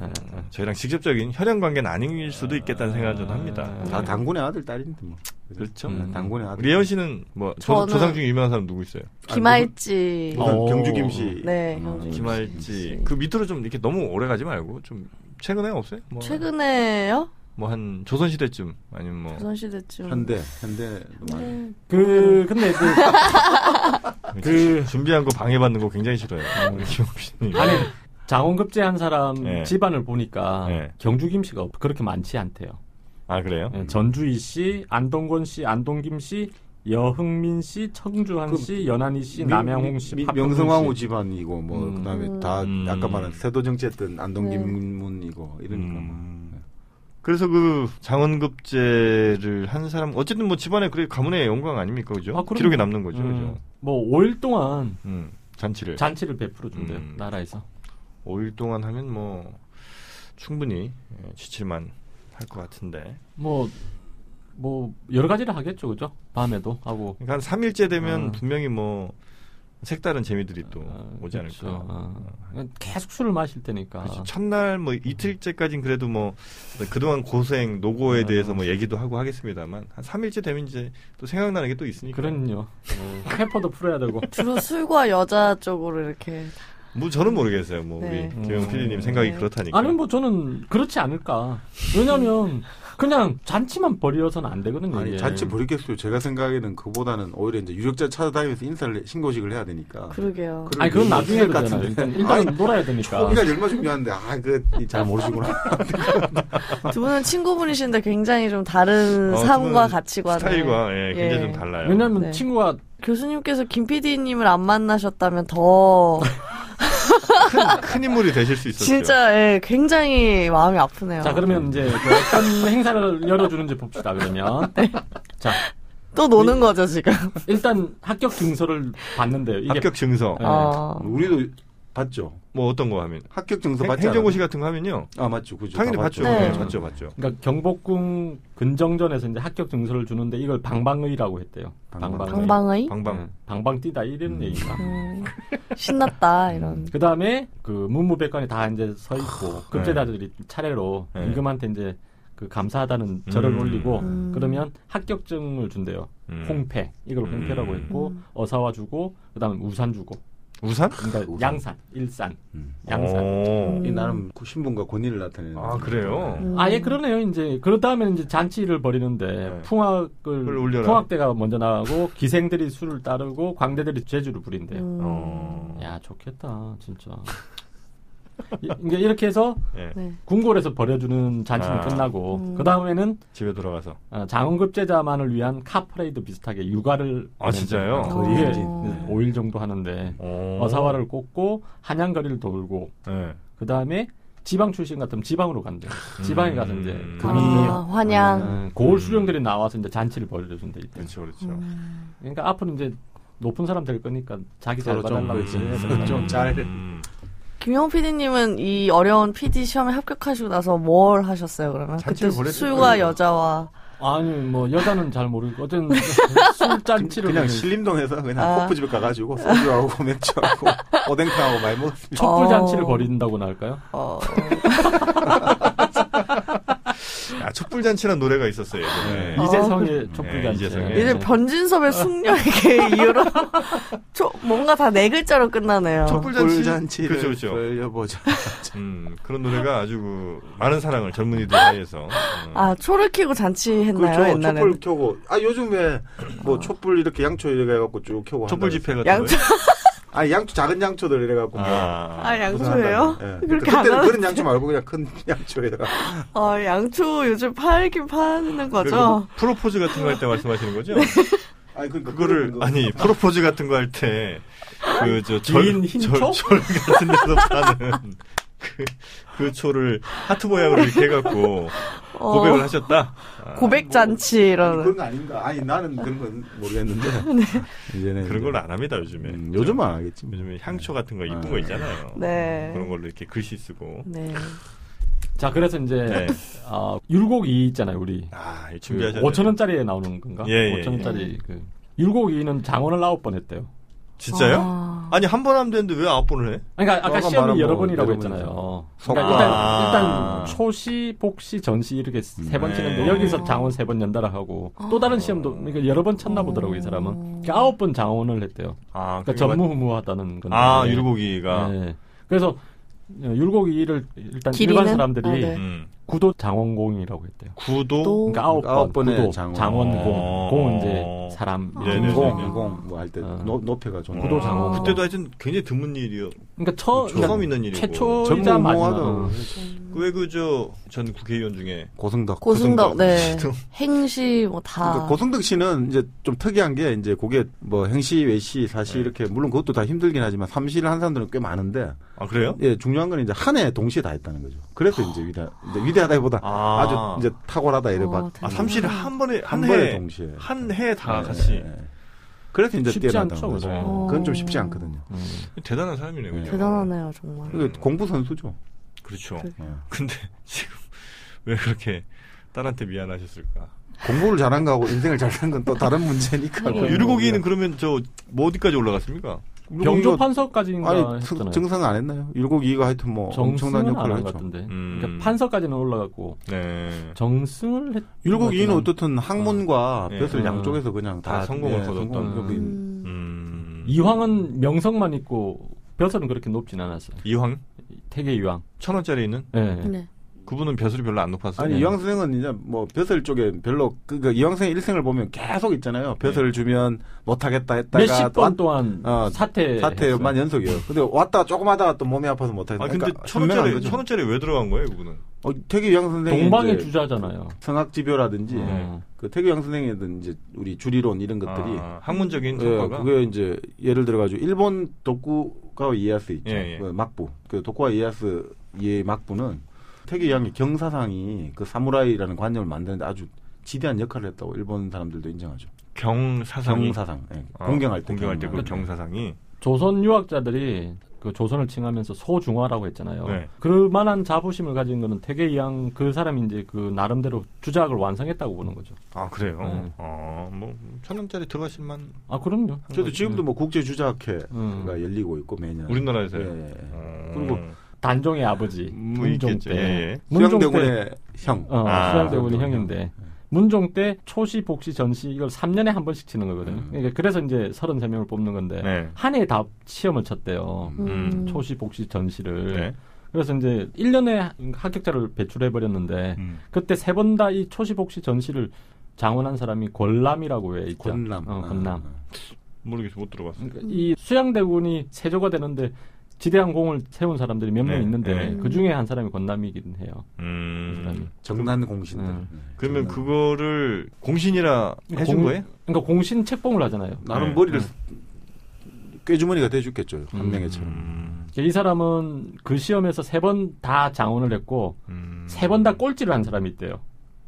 Speaker 1: 저희랑 직접적인 혈연 관계는 아닐 수도 있겠다는 생각을 저는 합니다.
Speaker 3: 다 당군의 아들 딸인데 뭐.
Speaker 1: 그렇죠.
Speaker 3: 당군의 아들.
Speaker 1: 리언 씨는 뭐 조상 중에 유명한 사람 누구 있어요?
Speaker 4: 김할지.
Speaker 3: 경주 김씨.
Speaker 4: 네, 경주
Speaker 1: 김할지. 그 밑으로 좀 이렇게 너무 오래 가지 말고 좀 최근에 없어요? 뭐
Speaker 4: 최근에요?
Speaker 1: 뭐 한 조선시대쯤 아니면 뭐
Speaker 4: 조선시대쯤.
Speaker 3: 현대.
Speaker 2: 근데
Speaker 1: 준비한 거 방해받는 거 굉장히 싫어요.
Speaker 2: 아니 장원급제한 사람 집안을 보니까 경주 김씨가 그렇게 많지 않대요.
Speaker 1: 아 그래요?
Speaker 2: 전주희 씨, 안동건 씨, 안동김 씨, 여흥민 씨, 청주한 씨, 연한희 씨, 남양홍 씨,
Speaker 3: 명성황후 집안이고 뭐 그다음에 다 아까 말한 세도정치했던 안동김문이고 이러니까.
Speaker 1: 그래서 그 장원급제를 한 사람 어쨌든 뭐 집안에 그래 가문의 영광 아닙니까, 그죠? 기록에 남는 거죠, 그죠?
Speaker 2: 뭐 5일 동안
Speaker 1: 잔치를
Speaker 2: 베풀어 준대요 나라에서.
Speaker 1: 5일 동안 하면 뭐 충분히 지칠만 할 것 같은데.
Speaker 2: 뭐 여러 가지를 하겠죠, 그죠? 밤에도 하고.
Speaker 1: 그러니까 한 3일째 되면 분명히 뭐 색다른 재미들이 또 오지 않을까.
Speaker 2: 계속 술을 마실 테니까.
Speaker 1: 그렇죠. 첫날 뭐 이틀째까지는 그래도 뭐 그동안 고생 노고에 대해서 뭐 얘기도 하고 하겠습니다만 한 3일째 되면 이제 또 생각나는 게 또 있으니까.
Speaker 2: 그럼요. 회포도 풀어야 되고.
Speaker 4: 주로 술과 여자 쪽으로 이렇게.
Speaker 1: 뭐 저는 모르겠어요. 뭐 우리 김영 PD님 생각이 그렇다니까.
Speaker 2: 아니 뭐 저는 그렇지 않을까. 왜냐하면 그냥 잔치만 벌여서는 안 되거든요.
Speaker 3: 아니, 잔치 벌이겠어요. 제가 생각에는 그보다는 오히려 이제 유력자 찾아다니면서 인사를 신고식을 해야 되니까.
Speaker 4: 그러게요.
Speaker 2: 아니 그건 나중에 같은데 일단 놀아야 되니까.
Speaker 3: 초기가 얼마 중요한데 잘 모르시구나.
Speaker 4: 두 분은 친구분이신데 굉장히 좀 다른 삶과 가치관을
Speaker 1: 스타일과 굉장히 좀 달라요.
Speaker 2: 왜냐하면 친구가
Speaker 4: 교수님께서 김 PD님을 안 만나셨다면 더
Speaker 1: 큰 인물이 되실 수 있었어요.
Speaker 4: 진짜 굉장히 마음이 아프네요.
Speaker 2: 자 그러면 이제 어떤 행사를 열어주는지 봅시다. 그러면 자
Speaker 4: 또 노는 거죠 지금.
Speaker 2: 일단 합격 증서를 받는데요. 이게
Speaker 1: 합격 증서.
Speaker 3: 우리도 봤죠.
Speaker 1: 뭐 어떤 거 하면
Speaker 3: 합격 증서 받지
Speaker 1: 행정고시 같은 거 하면요.
Speaker 3: 맞죠, 그죠.
Speaker 1: 당연히 봤죠. 봤죠.
Speaker 2: 그러니까 경복궁 근정전에서 이제 합격 증서를 주는데 이걸 방방의라고 했대요.
Speaker 4: 방방의?
Speaker 1: 방방
Speaker 2: 뛰다 이런 얘기가.
Speaker 4: 신났다 이런.
Speaker 2: 그 다음에 그 문무백관이 다 이제 서 있고 급제자들이 차례로 임금한테 이제 그 감사하다는 절을 올리고 그러면 합격증을 준대요. 홍패 이걸 홍패라고 했고 어사와 주고 그다음에 우산 주고.
Speaker 1: 우산?
Speaker 2: 그러니까
Speaker 3: 우산.
Speaker 2: 양산, 일산, 양산.
Speaker 3: 이 나름 신분과 권위를 나타내는.
Speaker 1: 아 그래요?
Speaker 2: 아예 그러네요. 이제 그런 다음에 이제 잔치를 벌이는데 풍악대가 먼저 나가고 기생들이 술을 따르고 광대들이 제주를 부린대요. 야 좋겠다 진짜. 이게 이렇게 해서
Speaker 1: 네.
Speaker 2: 궁궐에서 벌여주는 잔치는 끝나고 그 다음에는
Speaker 1: 집에 돌아가서
Speaker 2: 장원급제자만을 위한 카프레이드 비슷하게 육아를
Speaker 1: 진짜요?
Speaker 2: 거의 5일 정도 하는데 어사화를 꽂고 한양거리를 돌고 그 다음에 지방 출신 같으면 지방으로 간대. 지방에 가서 이제
Speaker 4: 환양
Speaker 2: 고을 수령들이 나와서 이제 잔치를 벌여준 데 있대.
Speaker 1: 그렇죠.
Speaker 2: 그러니까 앞으로 이제 높은 사람 될 거니까 자기 잘 봐달라고
Speaker 3: 좀 잘.
Speaker 4: 김용 PD님은 이 어려운 PD 시험에 합격하시고 나서 뭘 하셨어요, 그러면? 그때 술과 여자와.
Speaker 2: 아니, 뭐, 여자는 잘 모르고, 어쨌든, 술잔치를.
Speaker 3: 그냥 신림동에서 그냥 호프집에 가가지고, 소주하고, 맥주하고, 오뎅탕하고 많이 먹었습니다.
Speaker 2: 촛불잔치를 벌인다고나 할까요?
Speaker 1: 촛불잔치라는 노래가 있었어요.
Speaker 2: 이재성의 촛불잔치.
Speaker 4: 이제 변진섭의 숙녀에게 이유로 뭔가 다 네 글자로 끝나네요.
Speaker 1: 촛불잔치. 그렇죠.
Speaker 3: 벌려보자.
Speaker 1: 그런 노래가 아주 많은 사랑을 젊은이들 사이에서.
Speaker 4: 초를 켜고 잔치했나요?
Speaker 3: 그렇죠.
Speaker 4: 옛날에는?
Speaker 3: 촛불 켜고. 요즘에 뭐 촛불 이렇게 양초 이렇게 해갖고 쭉 켜고.
Speaker 1: 촛불 집회 같은
Speaker 4: 양초.
Speaker 3: 양초, 작은 양초들 이래갖고.
Speaker 4: 양초예요?
Speaker 3: 네.
Speaker 4: 그렇게
Speaker 3: 그때는 그런 양초 말고 그냥 큰 양초에다가.
Speaker 4: 양초 요즘 팔긴 파는 거죠?
Speaker 1: 프로포즈 같은 거 할 때 말씀하시는 거죠?
Speaker 3: 그거를,
Speaker 1: 프로포즈 같은 거 할 때,
Speaker 2: 긴 흰초?
Speaker 1: 절 같은 데서 파는, 그 초를 하트 모양으로 이렇게 해갖고, 고백을 하셨다?
Speaker 4: 고백잔치, 이런.
Speaker 3: 그런 거 아닌가? 나는 그런 건 모르겠는데. 이제는.
Speaker 1: 그런 걸 안 합니다, 요즘에.
Speaker 3: 요즘은 안 하겠지.
Speaker 1: 요즘에 향초 같은 거 이쁜 거 있잖아요.
Speaker 4: 네.
Speaker 1: 그런 걸로 이렇게 글씨 쓰고.
Speaker 4: 네.
Speaker 2: 자, 그래서 이제, 율곡이 있잖아요, 우리.
Speaker 1: 준비하셨죠.
Speaker 2: 5,000원짜리에 나오는 건가?
Speaker 1: 예.
Speaker 2: 5,000원짜리. 율곡이는 장원을 9번 했대요.
Speaker 1: 진짜요? 아니, 한 번 하면 되는데 왜 9번을 해?
Speaker 2: 그러니까 아까 시험이 여러 번이라고 했잖아요. 그러니까 일단 초시, 복시, 전시 이렇게 3번 치는데 여기서 장원 3번 연달아 하고 또 다른 시험도 그러니까 여러 번 쳤나 보더라고요, 이 사람은. 그러니까 9번 장원을 했대요. 그러니까 전무후무하다는 건데.
Speaker 1: 율곡이가.
Speaker 2: 네. 그래서 율곡이를 일단 일반 사람들이 구도 장원공이라고 했대요.
Speaker 1: 구도?
Speaker 2: 그러니까
Speaker 3: 9번의
Speaker 2: 장원공. 공은 이제 사람.
Speaker 3: 공 뭐 할 때 높여가지고.
Speaker 2: 구도 장원.
Speaker 1: 그때도 하여튼 굉장히 드문 일이요.
Speaker 2: 그러니까
Speaker 1: 처음 있는 일이고.
Speaker 2: 최초이자 마지막.
Speaker 1: 왜 전 국회의원 중에
Speaker 4: 고승덕, 네. 행시 뭐 다.
Speaker 3: 그러니까 고승덕 씨는 이제 좀 특이한 게 이제 그게 뭐 행시, 외시, 사시 이렇게 물론 그것도 다 힘들긴 하지만 삼시를 한 사람들은 꽤 많은데.
Speaker 1: 그래요?
Speaker 3: 예, 중요한 건 이제 한 해 동시에 다 했다는 거죠. 그래서 이제 위대하다기보다 아주 이제 탁월하다 이래 봐.
Speaker 1: 삼시를 한 번에
Speaker 3: 동시에
Speaker 1: 한 해 다 같이.
Speaker 3: 그래서 이제
Speaker 2: 쉽지 않죠,
Speaker 3: 거죠. 그건 좀 쉽지 않거든요.
Speaker 1: 대단한 사람이네요. 그죠?
Speaker 4: 대단하네요, 정말.
Speaker 3: 공부 선수죠.
Speaker 1: 그렇죠. 근데 지금 왜 그렇게 딸한테 미안하셨을까?
Speaker 3: 공부를 잘한 거하고 인생을 잘 산 건 또 다른 문제니까.
Speaker 1: 유르고기는 그러면 뭐 어디까지 올라갔습니까?
Speaker 2: 병조 판서까지인가 했잖아요.
Speaker 3: 증상 안 했나요? 율곡이가 하여튼 뭐 엄청난 역할을 했죠.
Speaker 2: 그러니까 판서까지는 올라갔고 정승을
Speaker 3: 율곡이는 어떻든 학문과 벼슬 양쪽에서 그냥 다
Speaker 1: 성공을 거뒀던.
Speaker 2: 이황은 명성만 있고 벼슬은 그렇게 높진 않았어요.
Speaker 1: 이황?
Speaker 2: 태계 이황.
Speaker 1: 1,000원짜리는?
Speaker 4: 네.
Speaker 1: 그분은 벼슬이 별로 안 높았어요.
Speaker 3: 아니, 이황 선생은 이제 뭐 벼슬 쪽에 별로 이황 선생 일생을 보면 계속 있잖아요. 벼슬을 주면 못하겠다 했다가
Speaker 2: 몇십 번 동안
Speaker 3: 사태만 연속이에요. 근데 왔다가 조금 하다가 또 몸이 아파서 못하겠다.
Speaker 1: 근데 1,000원짜리 왜 들어간 거예요, 그분은?
Speaker 3: 태계 이황 선생이
Speaker 2: 동방의 주자잖아요.
Speaker 3: 성학지묘라든지 그 태계 이황 선생이든 이제 우리 주리론 이런 것들이
Speaker 1: 학문적인 성과가
Speaker 3: 그게 이제 예를 들어 가지고 일본 도쿠가와 이에야스 있죠. 그 막부. 그 도쿠가와 이에야스의 막부는 태계 이황의 경사상이 그 사무라이라는 관념을 만드는데 아주 지대한 역할을 했다고 일본 사람들도 인정하죠.
Speaker 1: 경사상.
Speaker 3: 공경할 때
Speaker 1: 그 경사상이.
Speaker 2: 조선 유학자들이 그 조선을 칭하면서 소중화라고 했잖아요. 그만한 자부심을 가진 거는 태계 이황 그 사람이 이제 그 나름대로 주작을 완성했다고 보는 거죠.
Speaker 1: 그래요? 뭐 1,000원짜리 들어가실만.
Speaker 2: 그럼요.
Speaker 3: 저도 지금도 뭐 국제 주작회가 열리고 있고 매년.
Speaker 1: 우리나라에서요.
Speaker 2: 그리고 단종의 아버지 문종 때
Speaker 3: 수양대군의 형.
Speaker 2: 수양대군의 형인데 문종 때 초시, 복시, 전시 이걸 3년에 한 번씩 치는 거거든요. 그러니까 그래서 이제 33명을 뽑는 건데 한 해에 다 시험을 쳤대요. 초시, 복시, 전시를. 그래서 이제 1년에 합격자를 배출해 버렸는데 그때 3번 다 이 초시, 복시, 전시를 장원한 사람이 권람이라고 해 있죠.
Speaker 3: 권람.
Speaker 2: 권람.
Speaker 1: 모르겠어, 못 들어봤어요.
Speaker 2: 그러니까 이 수양대군이 세조가 되는데 지대한 공을 세운 사람들이 몇 명 있는데 그 중에 한 사람이 권남이긴 해요.
Speaker 3: 정난 공신들.
Speaker 1: 그러면 그거를 공신이라 해준 거예요?
Speaker 2: 그러니까 공신 책봉을 하잖아요.
Speaker 3: 나는 머리를 꾀주머니가 돼줬겠죠. 한 명의처럼.
Speaker 2: 이 사람은 그 시험에서 3번 다 장원을 했고 3번 다 꼴찌를 한 사람이 있대요.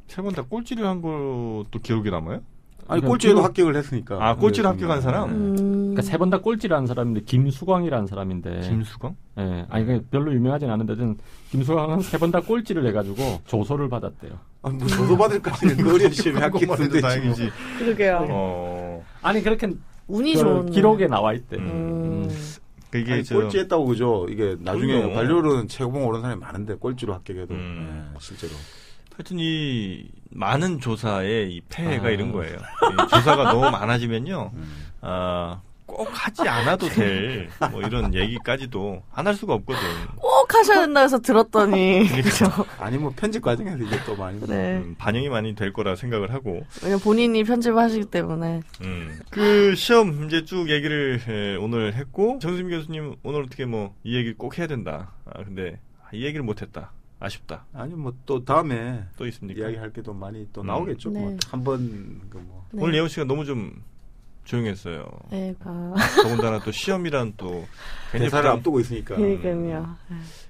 Speaker 1: 3번 다 꼴찌를 한 것도 기억이 남아요?
Speaker 3: 아니 꼴찌에도 합격을 했으니까.
Speaker 1: 아 꼴찌를 합격한 사람?
Speaker 2: 그러니까 3번 다 꼴찌를 한 사람인데 김수광이라는 사람인데.
Speaker 1: 김수광?
Speaker 2: 네, 아니 별로 유명하진 않은데 김수광은 3번 다 꼴찌를 해가지고 조소를 받았대요.
Speaker 3: 뭐 조소 받을까지는 어려운 시험에 합격했는데
Speaker 1: 다행이지.
Speaker 4: 그러게요.
Speaker 2: 아니 그렇게
Speaker 4: 운이 좋은
Speaker 2: 기록에 나와 있대.
Speaker 3: 이게 꼴찌했다고 그죠? 이게 나중에 반려로는 최고봉 오른 사람이 많은데 꼴찌로 합격해도 실제로.
Speaker 1: 하여튼 이 많은 조사의 이 폐해가 이런 거예요. 이 조사가 너무 많아지면요, 꼭 하지 않아도 될 뭐 이런 얘기까지도 안 할 수가 없거든.
Speaker 4: 꼭 하셔야 된다 해서 들었더니 그렇죠.
Speaker 3: 아니 뭐 편집 과정에서 이게 또 많이
Speaker 1: 반영이 많이 될 거라 생각을 하고.
Speaker 4: 왜냐면 본인이 편집하시기 때문에.
Speaker 1: 그 시험 이제 쭉 얘기를 오늘 했고 정수민 교수님 오늘 어떻게 뭐 이 얘기 꼭 해야 된다. 근데 이 얘기를 못했다. 아쉽다.
Speaker 3: 아니 뭐 또 다음에
Speaker 1: 또 있습니까?
Speaker 3: 이야기할 게 또 많이 또 나오겠죠.
Speaker 4: 네.
Speaker 3: 뭐 한번
Speaker 1: 네. 오늘 예원 씨가 너무 좀 조용했어요.
Speaker 4: 네,
Speaker 1: 더군다나 또 시험이란 또
Speaker 3: 대사를 앞두고 있으니까.
Speaker 4: 그러니까요.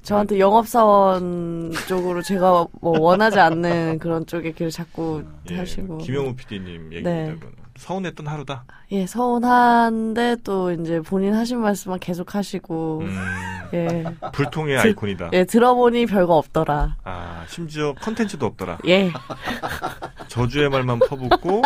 Speaker 4: 저한테 영업사원 쪽으로 제가 뭐 원하지 않는 그런 쪽의 길을 자꾸 하시고.
Speaker 1: 김영우 PD님 얘기입니다. 네. 서운했던 하루다.
Speaker 4: 예, 서운한데 또 이제 본인 하신 말씀만 계속 하시고. 예.
Speaker 1: 불통의 아이콘이다.
Speaker 4: 예, 들어보니 별거 없더라.
Speaker 1: 심지어 컨텐츠도 없더라.
Speaker 4: 예.
Speaker 1: 저주의 말만 퍼붓고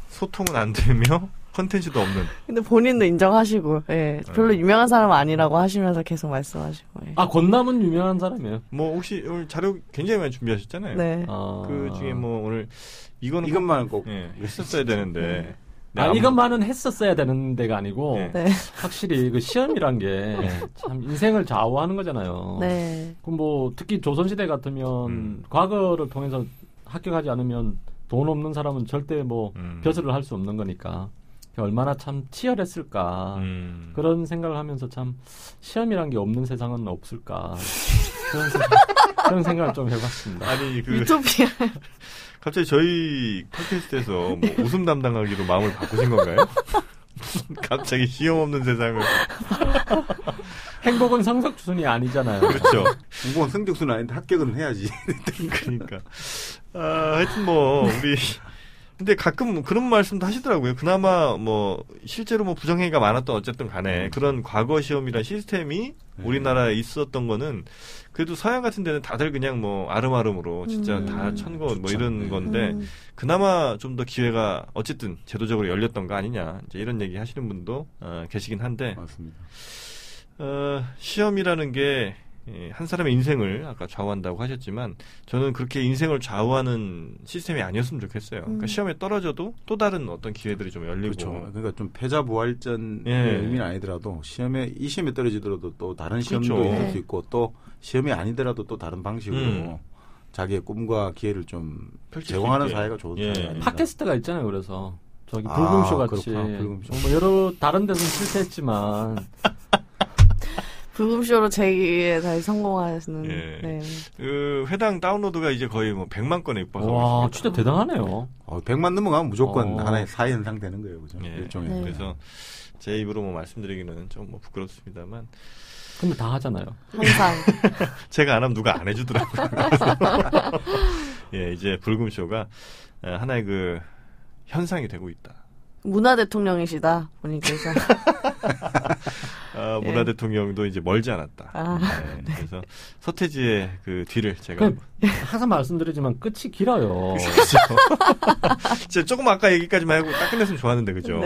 Speaker 1: 소통은 안 되며 컨텐츠도 없는.
Speaker 4: 근데 본인도 인정하시고, 예. 별로 유명한 사람 아니라고 하시면서 계속 말씀하시고. 예.
Speaker 2: 권남은 유명한 사람이에요.
Speaker 1: 뭐 혹시 오늘 자료 굉장히 많이 준비하셨잖아요.
Speaker 4: 네.
Speaker 1: 그 중에 뭐 오늘
Speaker 3: 이것만 꼭
Speaker 1: 했었어야 되는데.
Speaker 2: 이것만은 했었어야 되는 데가 아니고 확실히 그 시험이란 게 참 인생을 좌우하는 거잖아요.
Speaker 4: 네.
Speaker 2: 그럼 뭐 특히 조선시대 같으면 과거를 통해서 합격하지 않으면 돈 없는 사람은 절대 뭐 벼슬을 할 수 없는 거니까 얼마나 참 치열했을까 그런 생각을 하면서 참 시험이란 게 없는 세상은 없을까 그런 생각을 좀 해봤습니다.
Speaker 1: 아니
Speaker 4: 유토피아.
Speaker 1: 갑자기 저희 팟캐스트에서 뭐 웃음 담당하기로 마음을 바꾸신 건가요? 갑자기 시험 없는 세상을.
Speaker 2: 행복은 성적순이 아니잖아요.
Speaker 1: 그렇죠.
Speaker 3: 행복은 성적순이 아닌데 합격은 해야지.
Speaker 1: 그러니까. 하여튼 뭐 우리 근데 가끔 그런 말씀도 하시더라고요. 그나마 뭐 실제로 뭐 부정행위가 많았던 어쨌든 간에 그런 과거 시험이란 시스템이 우리나라에 있었던 거는 그래도 서양 같은 데는 다들 그냥 뭐 아름아름으로 진짜 다 천거 뭐 이런 건데 그나마 좀 더 기회가 어쨌든 제도적으로 열렸던 거 아니냐 이제 이런 얘기 하시는 분도 계시긴 한데
Speaker 3: 맞습니다.
Speaker 1: 시험이라는 게 한 사람의 인생을 아까 좌우한다고 하셨지만 저는 그렇게 인생을 좌우하는 시스템이 아니었으면 좋겠어요. 그러니까 시험에 떨어져도 또 다른 어떤 기회들이 좀 열리고.
Speaker 3: 그렇죠. 그러니까 좀 패자부활전의 의미는 아니더라도 이 시험에 떨어지더라도 또 다른 시험도 있을 수 있고 또 시험이 아니더라도 또 다른 방식으로 자기의 꿈과 기회를 좀 제공하는 사회가 좋은 사회가
Speaker 2: 팟캐스트가 있잖아요. 그래서 저기 불금쇼 같이 뭐 여러 다른 데서는 실패했지만
Speaker 4: 불금쇼로 제기에 다시 성공하시는.
Speaker 1: 네. 그 회당 다운로드가 이제 거의 뭐 100만 건에 육박하고
Speaker 2: 와, 진짜 대단하네요.
Speaker 3: 100만 넘어가면 무조건 하나의 사연상 되는 거예요, 그죠? 일종의.
Speaker 1: 그래서 제 입으로 뭐 말씀드리기는 좀 뭐 부끄럽습니다만.
Speaker 2: 근데 다 하잖아요.
Speaker 4: 항상.
Speaker 1: 제가 안 하면 누가 안 해주더라고요. 이제 불금쇼가 하나의 그 현상이 되고 있다.
Speaker 4: 문화 대통령이시다, 본인께서.
Speaker 1: 문화 대통령도 이제 멀지 않았다. 그래서 서태지의 그 뒤를 제가
Speaker 2: 항상 말씀드리지만 끝이 길어요.
Speaker 1: 진짜 조금 아까 얘기까지만 하고 딱 끝냈으면 좋았는데 그죠?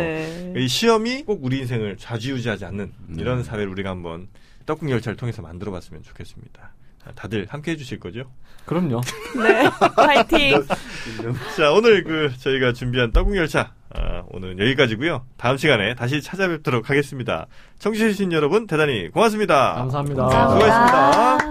Speaker 1: 이 시험이 꼭 우리 인생을 좌지우지하지 않는 이런 사회를 우리가 한번 떡국 열차를 통해서 만들어봤으면 좋겠습니다. 다들 함께 해주실 거죠?
Speaker 2: 그럼요.
Speaker 4: 네, 파이팅.
Speaker 1: 자, 오늘 저희가 준비한 떡국 열차 오늘은 여기까지고요. 다음 시간에 다시 찾아뵙도록 하겠습니다. 청취해주신 여러분 대단히 고맙습니다.
Speaker 2: 감사합니다.
Speaker 1: 수고하셨습니다.